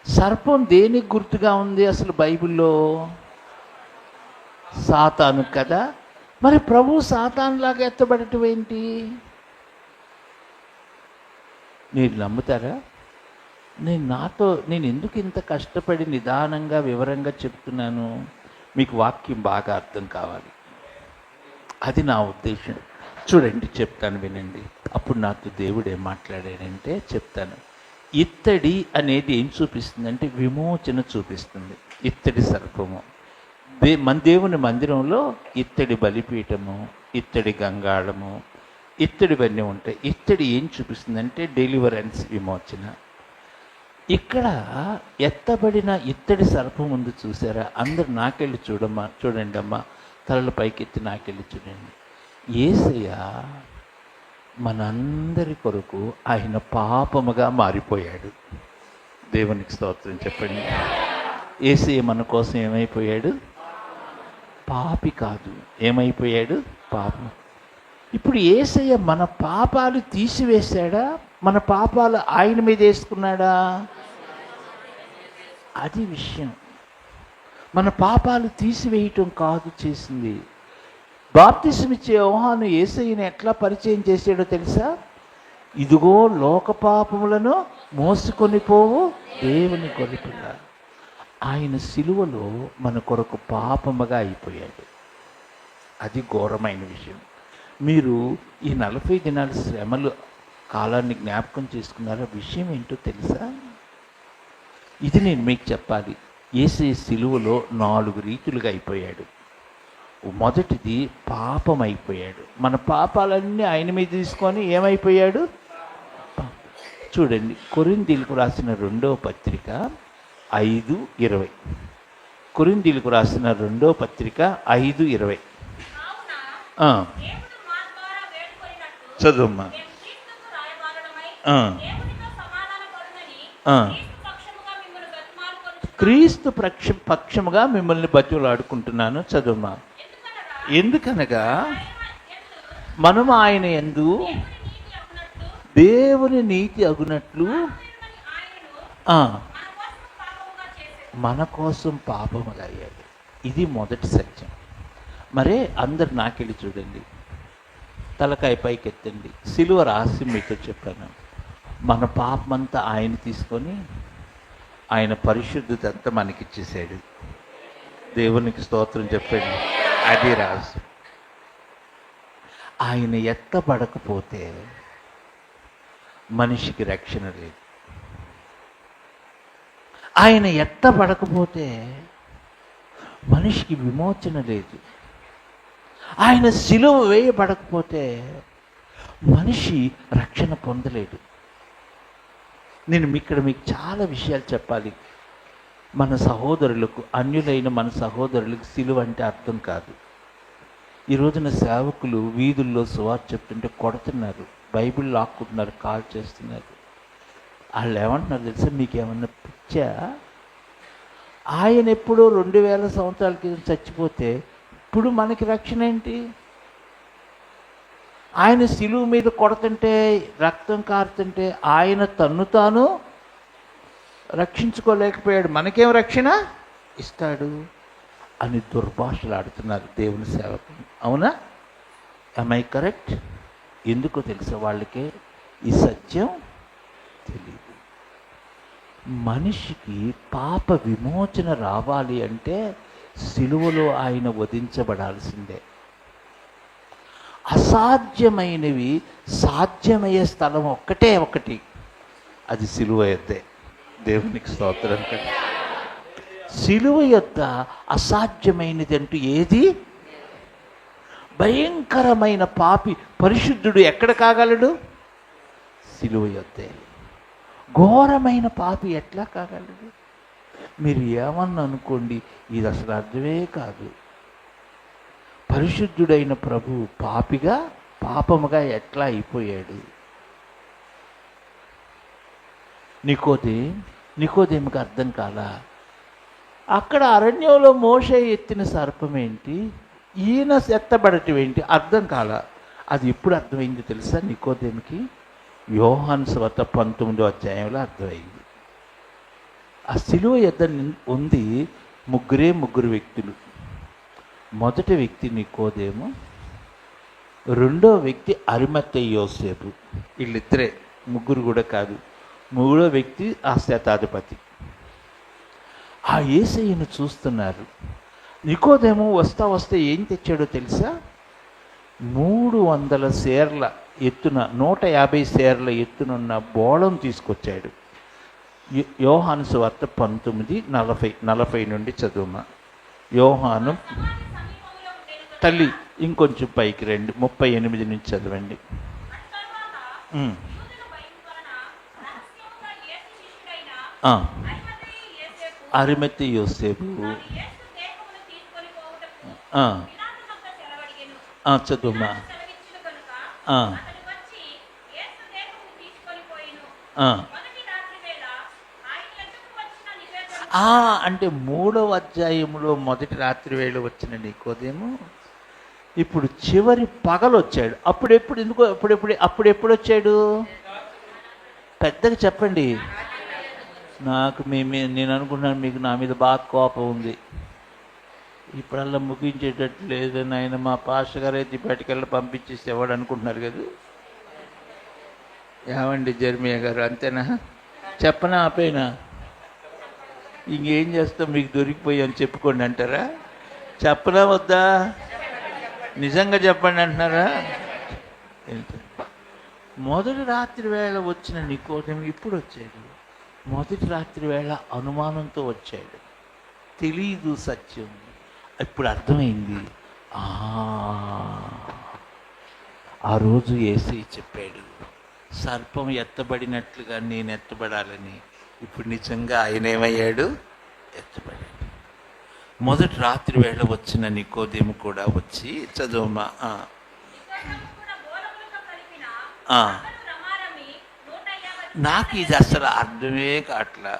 సర్పం దేనికి గుర్తుగా ఉంది అసలు బైబిల్లో? సాతాను కదా. మరి ప్రభు సాతానులాగా ఎత్తబడటం ఏంటి? మీరు నమ్ముతారా? నేను ఎందుకు ఇంత కష్టపడి నిదానంగా వివరంగా చెప్తున్నాను? మీకు వాక్యం బాగా అర్థం కావాలి, అది నా ఉద్దేశం. చూడండి, చెప్తాను వినండి. అప్పుడు నాతో దేవుడు ఏం మాట్లాడాడంటే చెప్తాను. ఇత్తడి అనేది ఏం చూపిస్తుందంటే విమోచన చూపిస్తుంది. ఇత్తడి సర్పము మన దేవుని మందిరంలో ఇత్తడి బలిపీఠము, ఇత్తడి గంగాళము, ఇత్తడివన్నీ ఉంటాయి. ఇత్తడి ఏం చూపిస్తుందంటే డెలివరెన్స్, విమోచన. ఇక్కడ ఎత్తబడిన ఇత్తడి సర్పం ముందు చూసారా? అందరు నాకెళ్ళి చూడండి అమ్మా, తలల పైకెత్తి నాకెళ్ళి చూడండి. యేసయ్య మనందరి కొరకు ఆయన పాపముగా మారిపోయాడు. దేవునికి స్తోత్రం చెప్పండి. యేసయ్య మన కోసం ఏమైపోయాడు? పాపి కాదు, ఏమైపోయాడు? పాపం. ఇప్పుడు యేసయ్య మన పాపాలు తీసివేశాడా? మన పాపాలు ఆయన మీద వేసుకున్నాడా? అది విషయం. మన పాపాలు తీసివేయటం కాదు చేసింది. బాప్తిసం ఇచ్చే యోహాను యేసయ్యని ఎట్లా పరిచయం చేసాడో తెలుసా? ఇదిగో లోక పాపములను మోసుకొని పోవు దేవుని గొర్రెపిల్ల. ఆయన సిలువలో మన కొరకు పాపముగా అయిపోయాడు. అది ఘోరమైన విషయం. మీరు ఈ 40 దినాల శ్రమలు కాలాన్ని జ్ఞాపకం చేసుకున్నారా? విషయం ఏంటో తెలుసా? ఇది నేను మీకు చెప్పాలి. యేసయ్య సిలువలో 4 రీతులుగా అయిపోయాడు. మొదటిది పాపం అయిపోయాడు. మన పాపాలన్నీ ఆయన మీద తీసుకొని ఏమైపోయాడు? చూడండి, కొరింథీయులకు రాసిన 2వ పత్రిక 5:20. కొరింథీయులకు రాసిన 2వ పత్రిక 5:20. చదువమ్మా. క్రీస్తు పక్షముగా మిమ్మల్ని బతిలాడుకుంటున్నాను. చదువమ్మా. ఎందుకనగా మనము ఆయన యందు దేవుని నీతి అగునట్లు మన కోసం పాపముగా అయ్యాడు. ఇది మొదటి సత్యం. మరే అందరు నాకెళ్ళి చూడండి, తలకాయ పైకి ఎత్తండి. సిలువ రహస్యం మీతో చెప్పాను. మన పాపమంతా ఆయన తీసుకొని ఆయన పరిశుద్ధత అంతా మనకిచ్చేసాడు. దేవునికి స్తోత్రం చెప్పండి. అది రహస్యం. ఆయన ఎత్తబడకపోతే మనిషికి రక్షణ లేదు. ఆయన ఎత్తబడకపోతే మనిషికి విమోచన లేదు. ఆయన సిలువ వేయబడకపోతే మనిషి రక్షణ పొందలేడు. నేను మీకు చాలా విషయాలు చెప్పాలి. మన సహోదరులకు, అన్యులైన మన సహోదరులకు సిలువ అంటే అర్థం కాదు. ఈ రోజున సేవకులు వీధుల్లో సువార్త చెప్తుంటే కొడుతున్నారు, బైబిల్ లాక్కుంటున్నారు, కాల్ చేస్తున్నారు. వాళ్ళు ఏమంటున్నారు తెలుసా? మీకేమన్నా పిచ్చా? ఆయన ఎప్పుడో 2000 సంవత్సరాల క్రితం చచ్చిపోతే ఇప్పుడు మనకి రక్షణ ఏంటి? ఆయన సిలువ మీద కొడుతుంటే, రక్తం కారుతుంటే ఆయన తన్ను తాను రక్షించుకోలేకపోయాడు, మనకేం రక్షణ ఇస్తాడు అని దుర్భాషలు ఆడుతున్నారు దేవుని సేవకులు. అవునా? am I correct? ఎందుకో తెలుసా? వాళ్ళకే ఈ సత్యం తెలియదు. మనిషికి పాప విమోచన రావాలి అంటే సిలువలో ఆయన వధించబడాల్సిందే. అసాధ్యమైనవి సాధ్యమయ్యే స్థలం ఒకటి, అది సిలువ యొద్దే. దేవునికి స్తోత్రం. సిలువ యొద్ద అసాధ్యమైనది అంటూ ఏది? భయంకరమైన పాపి పరిశుద్ధుడు ఎక్కడ కాగలడు? సిలువ యొద్దే. ఘోరమైన పాపి ఎట్లా కాగలడు? మీరు ఏమన్నా అనుకోండి, ఇది అసలు అర్థమే కాదు. పరిశుద్ధుడైన ప్రభు పాపిగా, పాపముగా ఎట్లా అయిపోయాడు? నికోదేముకి అర్థం కాలా. అక్కడ అరణ్యంలో మోషే ఎత్తిన సర్పం ఏంటి, ఈయన ఎత్తబడటం ఏంటి అర్థం కాల. అది ఎప్పుడు అర్థమైంది తెలుసా నికోదేముకి? యోహాను సువార్త 19వ అధ్యాయంలో అర్థమైంది. ఆ శిలువ యొద్ద ఉంది ముగ్గురు వ్యక్తులు. మొదటి వ్యక్తి నికోదేము, రెండో వ్యక్తి అరిమత్తయి యోసేపు. వీళ్ళిద్దరే, ముగ్గురు కూడా కాదు. మూడో వ్యక్తి ఆ శతాధిపతి. ఆ యేసయ్యను చూస్తున్నారు. నికోదేము వస్తే ఏం తెచ్చాడో తెలుసా? 300 సేర్ల ఎత్తున, 150 సేర్ల ఎత్తునున్న బోళం తీసుకొచ్చాడు. యోహాను సువార్త 19:40 నుండి చదువుమా. యోహాను తల్లి ఇంకొంచెం పైకి రండి, 38 నుంచి చదవండి. అరిమత్తయి యోసేపు చదువుమా. అంటే 3వ అధ్యాయంలో మొదటి రాత్రి వేళ వచ్చిన నికోదేము ఇప్పుడు చివరి పగలు వచ్చాడు. అప్పుడెప్పుడు వచ్చాడు? పెద్దగా చెప్పండి. నేను అనుకున్నాను మీకు నా మీద బాగా కోపం ఉంది. ఇప్పుడల్లా ముగించేటట్టు లేదని ఆయన మా పాస్టర్ గారు అయితే బయటకెళ్ళి పంపించేసేవాడు అనుకుంటున్నారు కదా. ఏమండి జర్మియా గారు, అంతేనా? చెప్పనా ఆపేనా? ఇంకేం చేస్తాం, మీకు దొరికిపోయి అని చెప్పుకోండి అంటారా? చెప్పనా వద్దా? నిజంగా చెప్పండి అంటున్నారా? మొదటి రాత్రి వేళ వచ్చిన నికోదేము ఇప్పుడు వచ్చాడు. మొదటి రాత్రి వేళ అనుమానంతో వచ్చాడు, తెలీదు సత్యం. ఇప్పుడు అర్థమైంది. ఆ రోజు యేసయ్య చెప్పాడు, సర్పం ఎత్తబడినట్లుగా నేను ఎత్తబడాలని. ఇప్పుడు నిజంగా ఆయన ఏమయ్యాడు? ఎత్తబడాడు. మొదటి రాత్రి వేళ వచ్చిన నికోదేము కూడా వచ్చి చదువుమా. నాకు ఇది అసలు అర్థమే కావట్లా.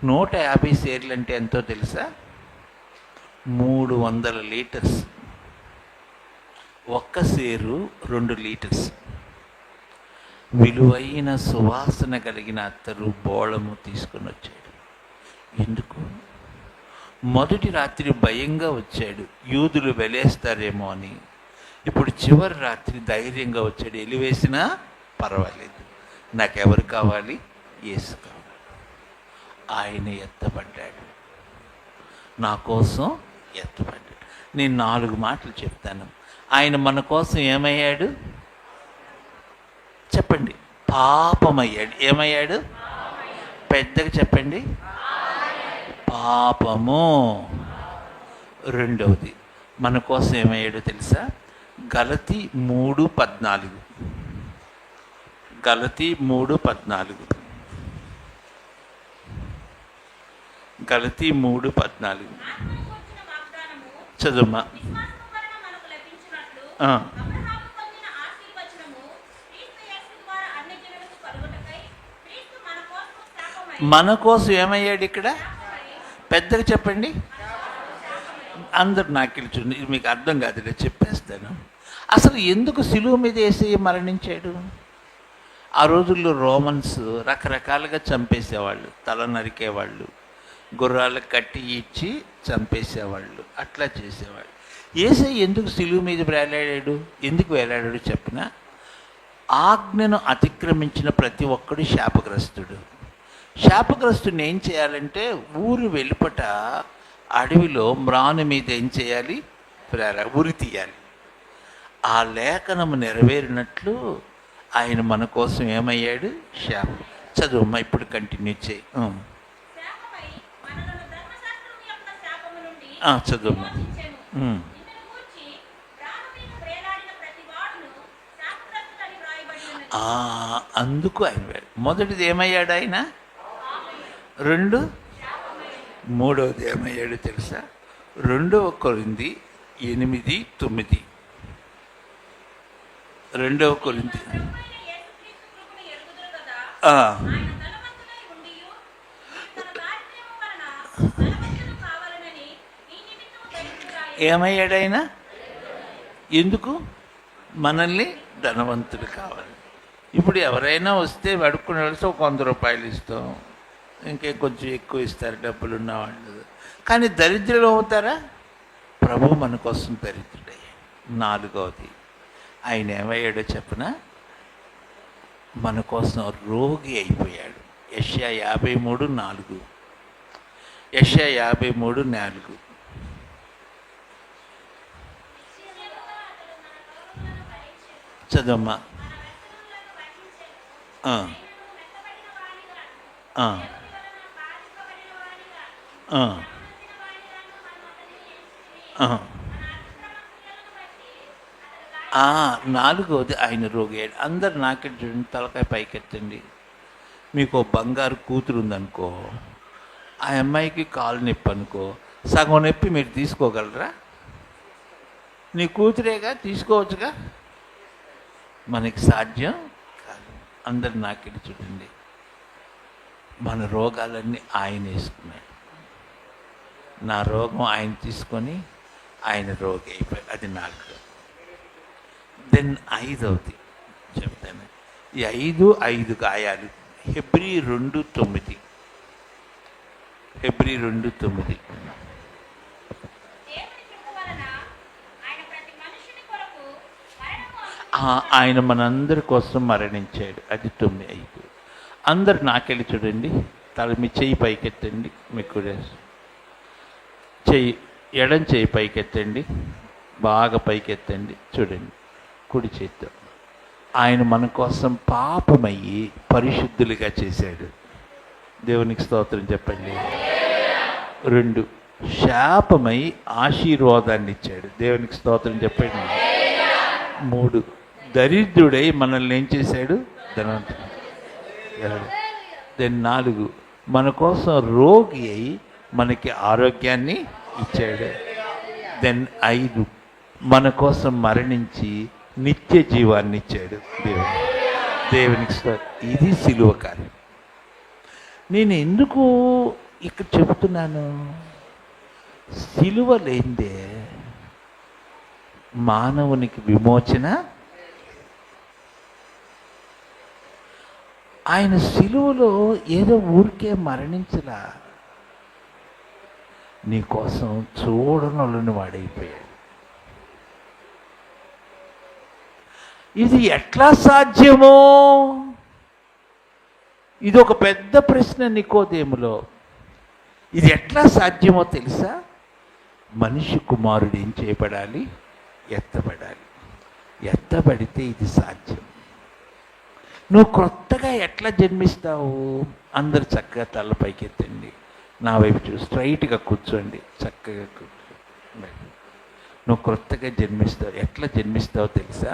150 సేర్లు అంటే ఎంతో తెలుసా? 300 లీటర్స్. ఒక్క సేరు 2 లీటర్స్. విలువైన సువాసన కలిగిన అత్తరు బోళము తీసుకొని వచ్చాడు. ఎందుకు? మొదటి రాత్రి భయంగా వచ్చాడు, యూదులు వెలేస్తారేమో అని. ఇప్పుడు చివరి రాత్రి ధైర్యంగా వచ్చాడు. ఎలివేసినా పర్వాలేదు, నాకెవరు కావాలి? యేసు కావాలి. ఆయన ఎత్తబడ్డాడు, నా కోసం ఎత్తబడ్డాడు. నేను 4 మాటలు చెప్తాను. ఆయన మన కోసం ఏమయ్యాడు చెప్పండి? పాపమయ్యాడు. ఏమయ్యాడు? పెద్దగా చెప్పండి. పాపము. రెండవది మన కోసం ఏమయ్యాడో తెలుసా? గలతీ 3:14. గలతీ 3:14. గలతీ 3:14 చదువుమా. మన కోసం ఏమయ్యాడు ఇక్కడ? పెద్దగా చెప్పండి. అందరు నాకు చూడండి, ఇది మీకు అర్థం కాదు, చెప్పేస్తాను. అసలు ఎందుకు సిలువ మీద వేసి మరణించాడు? ఆ రోజుల్లో రోమన్స్ రకరకాలుగా చంపేసేవాళ్ళు. తల నరికేవాళ్ళు, గుర్రాలకు కట్టి ఇచ్చి చంపేసేవాళ్ళు, అట్లా చేసేవాళ్ళు. యేసయ్య ఎందుకు సిలువ మీద వేలాడాడు? ఎందుకు వేలాడాడు చెప్పిన? ఆజ్ఞను అతిక్రమించిన ప్రతి ఒక్కడు శాపగ్రస్తుడు. శాపగ్రస్తుని ఏం చేయాలంటే ఊరు వెలుపట అడవిలో మ్రాను మీద ఏం చేయాలి? ఉరి తీయాలి. ఆ లేఖనము నెరవేరినట్లు ఆయన మన కోసం ఏమయ్యాడు? శాపం. చదువుమ్మా, ఇప్పుడు కంటిన్యూ చేయి. చదువుమ్మా. అందుకు ఆయన మొదటిది ఏమయ్యాడు? ఆయన 2. మూడవది ఏమయ్యాడు తెలుసా? 2 కొరింథీ 8:9. 2 కొరింథీ ఏమయ్యాడైనా? ఎందుకు? మనల్ని ధనవంతుడు కావాలి. ఇప్పుడు ఎవరైనా వస్తే అడుక్కునే వెళ్తే ఒక 100 రూపాయలు ఇస్తాం, ఇంకే కొంచెం ఎక్కువ ఇస్తారు డబ్బులు ఉన్నవాళ్ళు. కానీ దరిద్రులు అవుతారా? ప్రభు మన కోసం దరిద్రుడే. 4వది, ఆయన ఏమయ్యాడో చెప్పన, మన కోసం రోగి అయిపోయాడు. యెషయా 53:4. యెషయా 53:4. చదమ్మా. నాలుగవది, ఆయన రోగి అయ్యాడు. అందరు నాకెట్ చూడండి, తలకాయ పైకెత్తండి. మీకు బంగారు కూతురు ఉందనుకో, ఆ అమ్మాయికి కాలు నొప్పి అనుకో, సగం నొప్పి మీరు తీసుకోగలరా? నీ కూతురేగా, తీసుకోవచ్చుగా. మనకి సాధ్యం కాదు. అందరు నాకెట్ చూడండి. మన రోగాలన్నీ ఆయన వేసుకున్నాడు. నా రోగం ఆయన తీసుకొని ఆయన రోగి అయిపోయాడు. అది 4. దెన్ 5వది చెప్తాను. ఈ 5 గాయాలు. హెబ్రీ 2:9. హెబ్రీ 2:9. ఆయన మనందరి కోసం మరణించాడు. అది 9:5. అందరు నాకెళ్ళి చూడండి. మీ చెయ్యి పైకెత్తండి. మీకు చెయ్యి, ఎడం చెయ్యి పైకెత్తండి, బాగా పైకెత్తండి. చూడండి, కుడి చేత్తో. ఆయన మన కోసం పాపమయ్యి పరిశుద్ధులుగా చేశాడు. దేవునికి స్తోత్రం చెప్పండి. 2, శాపమై ఆశీర్వాదాన్ని ఇచ్చాడు. దేవునికి స్తోత్రం చెప్పండి. 3, దరిద్రుడై మనల్ని ఏం చేశాడు? ధనవంతుడు. 4, మన కోసం రోగి అయి మనకి ఆరోగ్యాన్ని ఇచ్చాడు. 5, మన కోసం మరణించి నిత్య జీవాన్ని ఇచ్చాడు. దేవునికి ఇది సిలువ కార్యం. నేను ఎందుకు ఇక్కడ చెబుతున్నాను? సిలువ లేదే మానవునికి విమోచన. ఆయన సిలువలో ఏదో ఊరికే మరణించలా, నీ కోసం చూడనొలని వాడైపోయాడు. ఇది ఎట్లా సాధ్యమో? ఇది ఒక పెద్ద ప్రశ్న నికోదేములో. ఇది ఎట్లా సాధ్యమో తెలుసా? మనిషి కుమారుడు ఏం చేయబడాలి? ఎత్తబడాలి. ఎత్తబడితే ఇది సాధ్యం. నువ్వు కొత్తగా ఎట్లా జన్మిస్తావు? అందరు చక్కగా తల పైకెత్తండి, నా వైపు చూసి స్ట్రైట్గా కూర్చోండి, చక్కగా కూర్చోండి. నువ్వు కొత్తగా జన్మిస్తావు. ఎట్లా జన్మిస్తావో తెలుసా?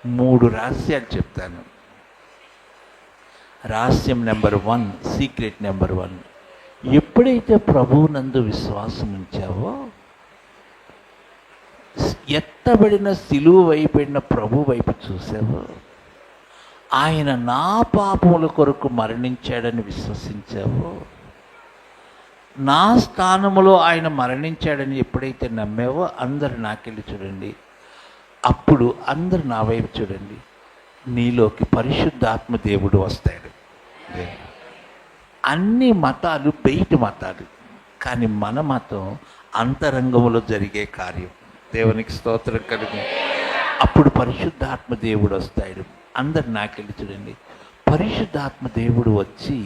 3 రహస్యాలు చెప్తాను. రహస్యం నెంబర్ 1, సీక్రెట్ నెంబర్ 1, ఎప్పుడైతే ప్రభువునందు విశ్వాసం ఉంచావో, ఎత్తబడిన సిలువ వైపడిన ప్రభు వైపు చూసావో, ఆయన నా పాపముల కొరకు మరణించాడని విశ్వసించావో, నా స్థానములో ఆయన మరణించాడని ఎప్పుడైతే నమ్మావో, అందరు నాకెళ్ళి చూడండి. అప్పుడు అందరు నా వైపు చూడండి. నీలోకి పరిశుద్ధాత్మ దేవుడు వస్తాడు. అన్ని మతాలు బయట మతాలు, కానీ మన మతం అంతరంగంలో జరిగే కార్యం. దేవునికి స్తోత్రం కలుగు. అప్పుడు పరిశుద్ధాత్మ దేవుడు వస్తాడు. అందరు నాకెళ్ళి చూడండి. పరిశుద్ధాత్మ దేవుడు వచ్చి,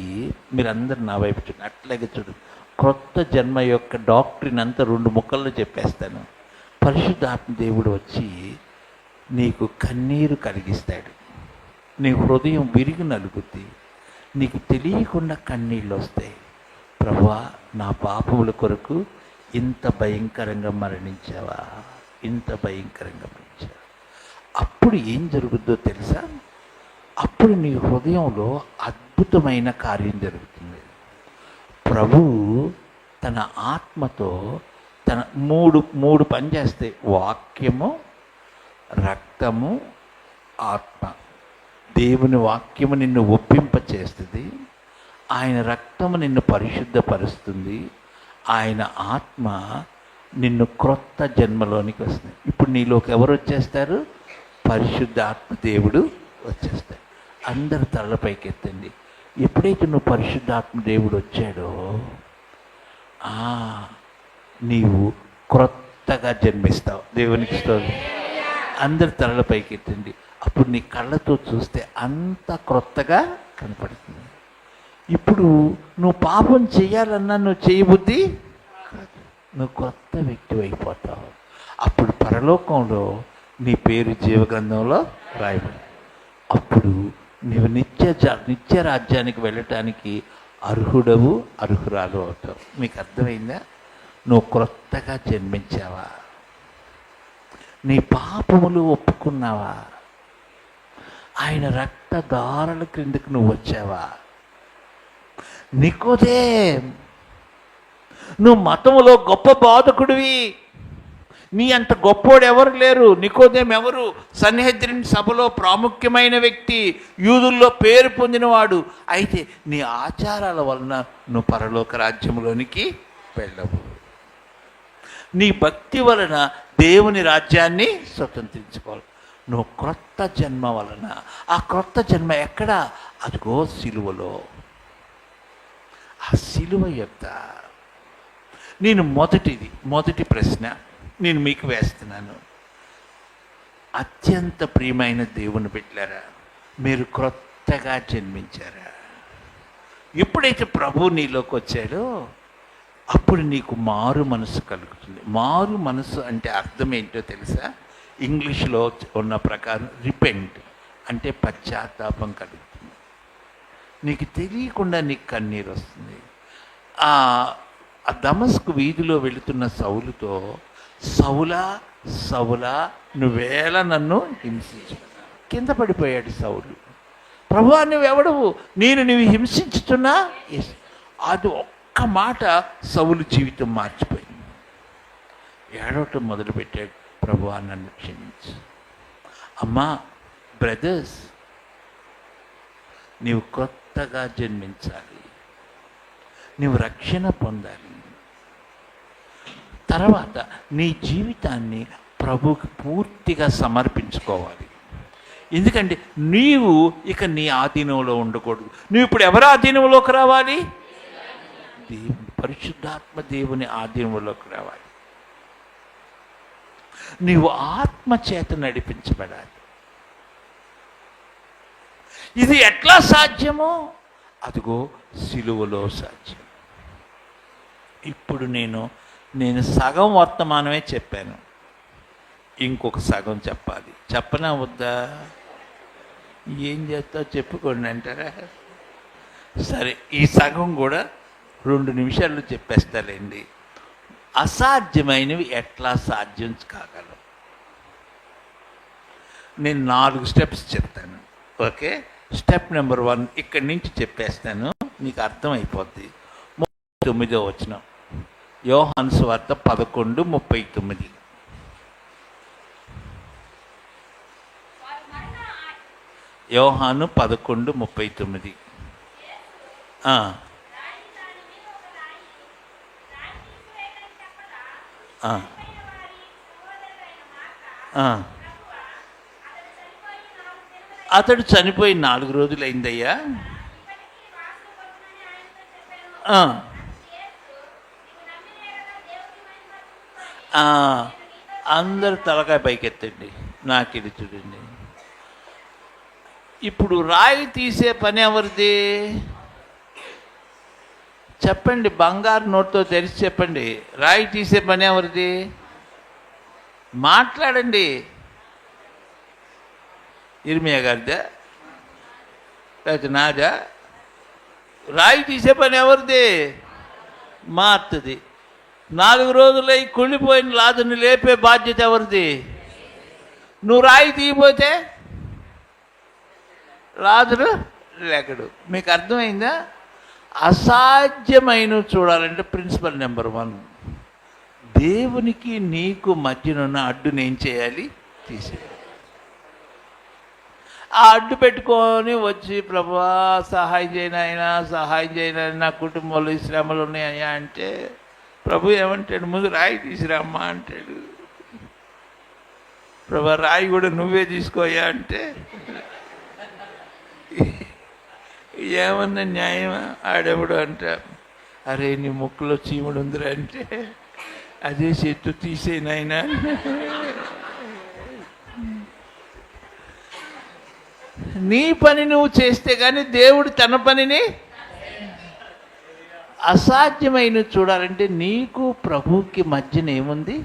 మీరందరు నా వైపు చూడండి, అట్లాగే చూడండి. క్రొత్త జన్మ యొక్క డాక్టరీని అంతా 2 ముక్కల్లో చెప్పేస్తాను. పరిశుద్ధాత్మ దేవుడు వచ్చి నీకు కన్నీరు కలిగిస్తాడు. నీ హృదయం విరిగి నలుగుద్ది. నీకు తెలియకుండా కన్నీళ్ళు వస్తాయి. ప్రభువా, నా పాపముల కొరకు ఇంత భయంకరంగా మరణించావా, ఇంత భయంకరంగా మరణించావా. అప్పుడు ఏం జరుగుద్దో తెలుసా? అప్పుడు నీ హృదయంలో అద్భుతమైన కార్యం జరుగుతుంది. ప్రభువు తన ఆత్మతో తన మూడు పని చేస్తాయి. వాక్యము, రక్తము, ఆత్మ. దేవుని వాక్యము నిన్ను ఒప్పింప చేస్తుంది. ఆయన రక్తము నిన్ను పరిశుద్ధపరుస్తుంది. ఆయన ఆత్మ నిన్ను క్రొత్త జన్మలోనికి వస్తుంది. ఇప్పుడు నీలోకి ఎవరు వచ్చేస్తారు? పరిశుద్ధాత్మ దేవుడు వచ్చేస్తాడు. అందరు తలపైకి ఎత్తండి. ఎప్పుడైతే నువ్వు పరిశుద్ధాత్మ దేవుడు వచ్చాడో నీవు క్రొత్తగా జన్మిస్తావు. దేవునికి స్తోత్రం. అందరు తలపైకి ఎత్తండి. అప్పుడు నీ కళ్ళతో చూస్తే అంత క్రొత్తగా కనపడుతుంది. ఇప్పుడు నువ్వు పాపం చేయాలన్నా నువ్వు చేయబుద్ధి, నువ్వు కొత్త వ్యక్తి అయిపోతావు. అప్పుడు పరలోకంలో నీ పేరు జీవగ్రంథంలో రాయబడి, అప్పుడు నువ్వు నిత్య రాజ్యానికి వెళ్ళటానికి అర్హుడవు, అర్హురాలు అవుతావు. మీకు అర్థమైందా? నువ్వు క్రొత్తగా జన్మించావా? నీ పాపములు ఒప్పుకున్నావా? ఆయన రక్తధారల క్రిందకు నువ్వు వచ్చావా? నికోదేం, నువ్వు మతములో గొప్ప బోధకుడివి, నీ అంత గొప్పోడు ఎవరు లేరు. నికోదేం ఎవరు? సన్హెద్రిన్ సభలో ప్రాముఖ్యమైన వ్యక్తి, యూదుల్లో పేరు పొందినవాడు. అయితే నీ ఆచారాల వలన నువ్వు పరలోక రాజ్యంలోనికి వెళ్ళవు. నీ భక్తి వలన దేవుని రాజ్యాన్ని స్వతంత్రించుకోవాలి. నువ్వు క్రొత్త జన్మ వలన, ఆ క్రొత్త జన్మ ఎక్కడ? అదిగో సిలువలో. ఆ సిలువ యొక్క నేను మొదటి ప్రశ్న నేను మీకు వేస్తున్నాను. అత్యంత ప్రియమైన దేవుని బిడ్డలారా, మీరు క్రొత్తగా జన్మించారా? ఎప్పుడైతే ప్రభు నీలోకి వచ్చాడో అప్పుడు నీకు మారు మనసు కలుగుతుంది. మారు మనసు అంటే అర్థం ఏంటో తెలుసా? ఇంగ్లీష్లో ఉన్న ప్రకారం రిపెంట్ అంటే పశ్చాత్తాపం కలుగుతుంది. నీకు తెలియకుండా నీకు కన్నీరు వస్తుంది. ఆ దమస్కు వీధిలో వెళుతున్న సౌలుతో, సౌలా సౌలా నువ్వేళ నన్ను హింసించు. కింద పడిపోయాడు సౌలు. ప్రభువా నువ్వెవడవు? నువ్వు హింసించుతున్నా? అది ఒక్క మాట సౌలు జీవితం మార్చిపోయింది. ఏడవటం మొదలుపెట్టాడు, ప్రభువా నన్ను క్షమించు. అమ్మా, బ్రదర్స్, నీవు కొత్తగా జన్మించాలి, నీవు రక్షణ పొందాలి. తర్వాత నీ జీవితాన్ని ప్రభువుకి పూర్తిగా సమర్పించుకోవాలి. ఎందుకంటే నీవు ఇక నీ ఆధీనంలో ఉండకూడదు. నువ్వు ఇప్పుడు ఎవరి ఆధీనంలోకి రావాలి? దేవుని, పరిశుద్ధాత్మ దేవుని ఆధీనంలోకి రావాలి. నీవు ఆత్మ చేత నడిపించబడాలి. ఇది ఎట్లా సాధ్యమో అదిగో సిలువలో సాధ్యం. ఇప్పుడు నేను సగం వర్తమానమే చెప్పాను, ఇంకొక సగం చెప్పాలి. చెప్పనా వద్దా? ఏం చేస్తావు చెప్పుకోండి అంటారా? సరే, ఈ సగం కూడా 2 నిమిషాల్లో చెప్పేస్తాలేండి. అసాధ్యమైనవి ఎట్లా సాధ్యం కాగలవు? నేను 4 స్టెప్స్ చెప్తాను. ఓకే, స్టెప్ నెంబర్ 1 ఇక్కడి నుంచి చెప్పేస్తాను, నీకు అర్థమైపోద్ది. 39వ వచనం, యోహాను సువార్త 11:39. యోహాను 11:39. అతడు చనిపోయి 4 రోజులైందయ్యా. అందరు తలకాయ పైకెత్తండి, నాకు ఇది చూడండి. ఇప్పుడు రాయి తీసే పని ఎవరిది? చెప్పండి, బంగారు నోట్తో తెరిచి చెప్పండి. రాయి తీసే పని ఎవరిది? మాట్లాడండి. ఇర్మియా గారిదా లేకపోతే నాదా? రాయి తీసే పని ఎవరిది? మా అత్తది. 4 రోజులై కుళ్ళిపోయిన లాజరుని లేపే బాధ్యత ఎవరిది? నువ్వు రాయి తీయపోతే లాజరు లేకడు. మీకు అర్థమైందా? అసాధ్యమైన చూడాలంటే ప్రిన్సిపల్ నెంబర్ 1, దేవునికి నీకు మధ్యనున్న అడ్డుని ఏం చేయాలి? తీసేయాలి. ఆ అడ్డు పెట్టుకొని వచ్చి, ప్రభువా సహాయం చేయను, ఆయన సహాయం చేయను, నా కుటుంబంలో ఈ శ్రమలు ఉన్నాయా అంటే ప్రభు ఏమంటాడు, ముందు రాయి తీసిరామ్మా అంటాడు. ప్రభు రాయి కూడా నువ్వే తీసుకోయా అంటే ఏమన్నా న్యాయమా? ఆడెవడు అంట, అరే నీ ముక్కులో చీముడు ఉందిరా అంటే, అదే చెట్టు తీసేనాయనా. నీ పని నువ్వు చేస్తే కానీ దేవుడు తన పనిని అసాధ్యమైన చూడాలంటే నీకు ప్రభువుకి మధ్యన ఏముంది?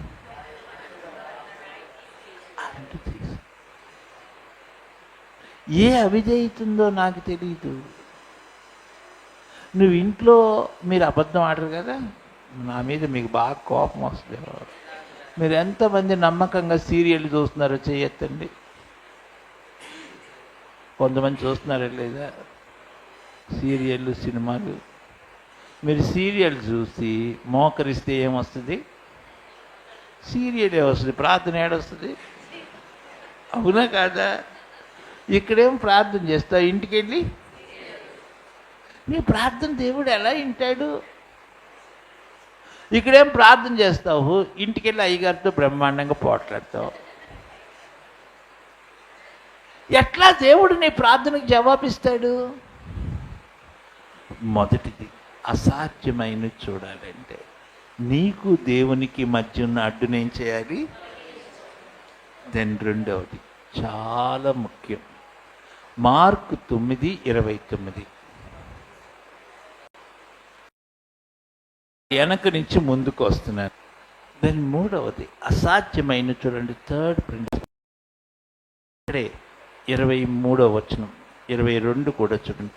ఏ అవిధేయతుందో నాకు తెలియదు. నువ్వు ఇంట్లో మీరు అబద్ధం ఆడరు కదా, నా మీద మీకు బాగా కోపం వస్తుంది. మీరు ఎంతమంది నమ్మకంగా సీరియల్ చూస్తున్నారో చేయొద్దండి. కొంతమంది చూస్తున్నారా లేదా సీరియళ్ళు, సినిమాలు? మీరు సీరియల్ చూసి మోకరిస్తే ఏమొస్తుంది? సీరియల్ ఏమొస్తుంది? ప్రార్థన ఏడొస్తుంది? అవునా కాదా? ఇక్కడేం ప్రార్థన చేస్తావు, ఇంటికి వెళ్ళి నీ ప్రార్థన దేవుడు ఎలా వింటాడు? ఇక్కడేం ప్రార్థన చేస్తావు, ఇంటికి వెళ్ళి అయ్యగారితో బ్రహ్మాండంగా పోట్లాడతావు. ఎట్లా దేవుడు నీ ప్రార్థనకు జవాబిస్తాడు? మొదటిది, అసాధ్యమైన చూడాలంటే నీకు దేవునికి మధ్య ఉన్న అడ్డునేం చేయాలి? దెన్ రెండవది చాలా ముఖ్యం, మార్కు 9:29. వెనక నుంచి ముందుకు వస్తున్నారు. దెన్ మూడవది అసాధ్యమైన చూడండి, థర్డ్ ప్రిన్సిపల్. ఇక్కడే 23వ వచనం, 22 కూడా చూడండి.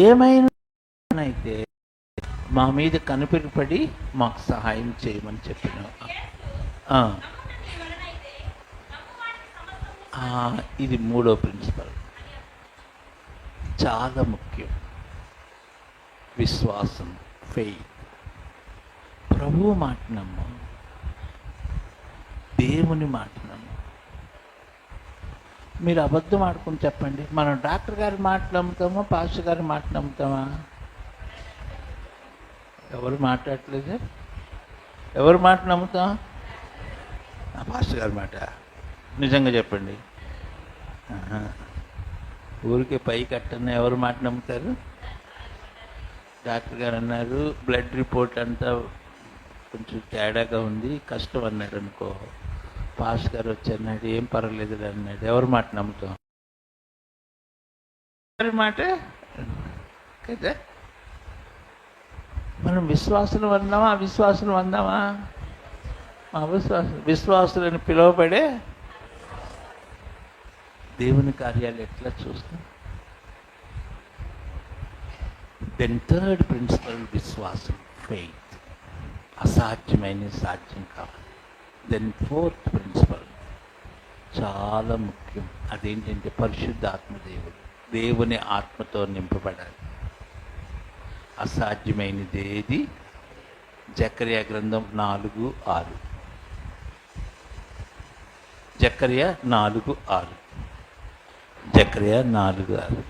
ఏమైనా అయితే మా మీద కనిపెట్టుపడి మాకు సహాయం చేయమని చెప్పిన. ఇది మూడో ప్రిన్సిపల్, చాలా ముఖ్యం. విశ్వాసం, ఫెయిత్. ప్రభువు మాట నమ్ము, దేవుని మాట నమ్ము. మీరు అబద్ధం ఆడుకుని చెప్పండి, మనం డాక్టర్ గారి మాట నమ్ముతామా, పాస్టర్ గారి మాట నమ్ముతామా? ఎవరు మాట్లాడట్లేదు? ఎవరు మాట నమ్ముతాం? పాస్టర్ గారి మాట. నిజంగా చెప్పండి, ఊరికే పై కట్టన్న ఎవరు మాట నమ్ముతారు? డాక్టర్ గారు అన్నారు బ్లడ్ రిపోర్ట్ అంతా కొంచెం తేడాగా ఉంది, కష్టం అన్నాడు అనుకో. పాస్ గారు వచ్చి అన్నాడు ఏం పర్వాలేదు అన్నాడు. ఎవరి మాట నమ్ముతాం? మాట కదా. మనం విశ్వాసులు అందామా, అవిశ్వాసులు అందామా? విశ్వాసులని పిలువబడే దేవుని కార్యాలు ఎట్లా చూస్తాం? దెన్ థర్డ్ ప్రిన్సిపల్ విశ్వాసం, ఫెయిత్. అసాధ్యమైన సాధ్యం కావాలి. దెన్ ఫోర్త్ ప్రిన్సిపల్ చాలా ముఖ్యం, అదేంటంటే పరిశుద్ధాత్మ దేవుడు, దేవుని ఆత్మతో నింపబడాలి. అసాధ్యమైనది ఏది? జకర్యా గ్రంథం 4:6. జకర్యా 4:6. జకర్యా 4:6.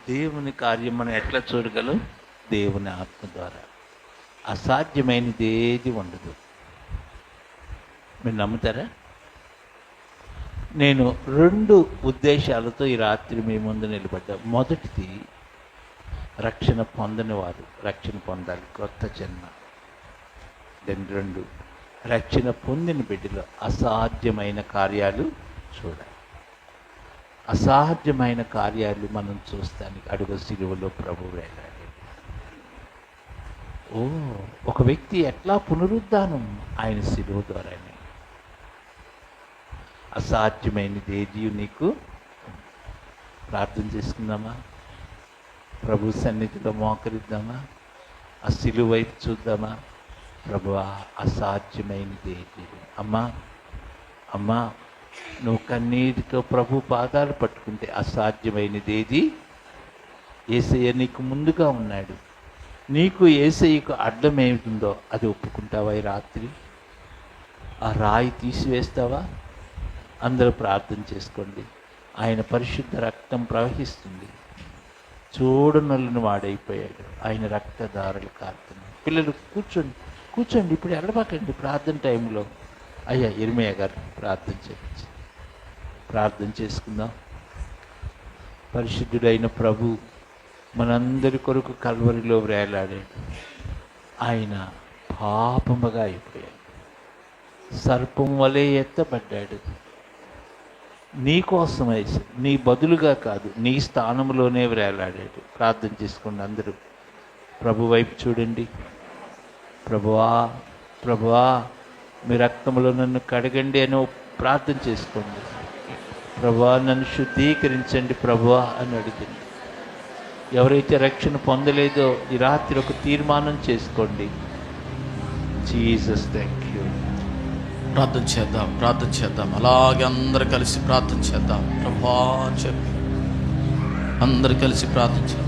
దేవుని కార్యం మనం ఎట్లా చూడగలం? దేవుని ఆత్మ ద్వారా. అసాధ్యమైనది ఏది ఉండదు. మీరు నమ్ముతారా? నేను 2 ఉద్దేశాలతో ఈ రాత్రి మీ ముందు నిలబడ్డా. మొదటిది, రక్షణ పొందని వారు రక్షణ పొందాలి, కొత్త జన్మ. దెన్ 2, రక్షణ పొందిన బిడ్డలో అసాధ్యమైన కార్యాలు చూడాలి. అసాధ్యమైన కార్యాలు మనం చూస్తానికి అడుగు సిలువలో ప్రభు వెళ్ళాలి. ఒక వ్యక్తి ఎట్లా పునరుద్ధానం? ఆయన సిలువ ద్వారానే. అసాధ్యమైనది ఏది నీకు? ప్రార్థన చేసుకుందామా? ప్రభు సన్నిధిలో మోకరిద్దామా? ఆ సిలువ వైపు చూద్దామా? ప్రభువా, అసాధ్యమైనది ఏది? అమ్మా నువ్వు కన్నీటితో ప్రభు పాదాలు పట్టుకుంటే అసాధ్యమైనది ఏది? యేసయ్య నీకు ముందుగా ఉన్నాడు. నీకు యేసయ్యకు అడ్డం ఏమిటిందో అది ఒప్పుకుంటావా? ఈ రాత్రి ఆ రాయి తీసివేస్తావా? అందరూ ప్రార్థన చేసుకోండి. ఆయన పరిశుద్ధ రక్తం ప్రవహిస్తుంది. చూడనొల్లని వాడైపోయాడు. ఆయన రక్తధారలు కారుతున్నాయి. పిల్లలు కూర్చోండి. ఇప్పుడు వెళ్ళబాకండి ప్రార్థన టైంలో. అయ్యా ఇర్మయ్య గారు ప్రార్థన చేసుకుందాం. పరిశుద్ధుడైన ప్రభు మనందరి కొరకు కల్వరిలో వేలాడాడు. ఆయన పాపముగా అయిపోయాడు. సర్పం వలె ఎత్తబడ్డాడు. నీ కోసమై, నీ బదులుగా కాదు, నీ స్థానంలోనే వేలాడాడు. ప్రార్థన చేసుకోండి అందరూ. ప్రభు వైపు చూడండి. ప్రభువా మీ రక్తంలో నన్ను కడగండి అని ప్రార్థన చేసుకోండి. ప్రభువా నన్ను శుద్ధీకరించండి ప్రభువా అని అడిగింది. ఎవరైతే రక్షణ పొందలేదో ఈ రాత్రి ఒక తీర్మానం చేసుకోండి. Jesus thank you. ప్రార్థన చేద్దాం. అలాగే అందరు కలిసి ప్రార్థన చేద్దాం. ప్రభువా చెప్పి అందరు కలిసి ప్రార్థన చేద్దాం.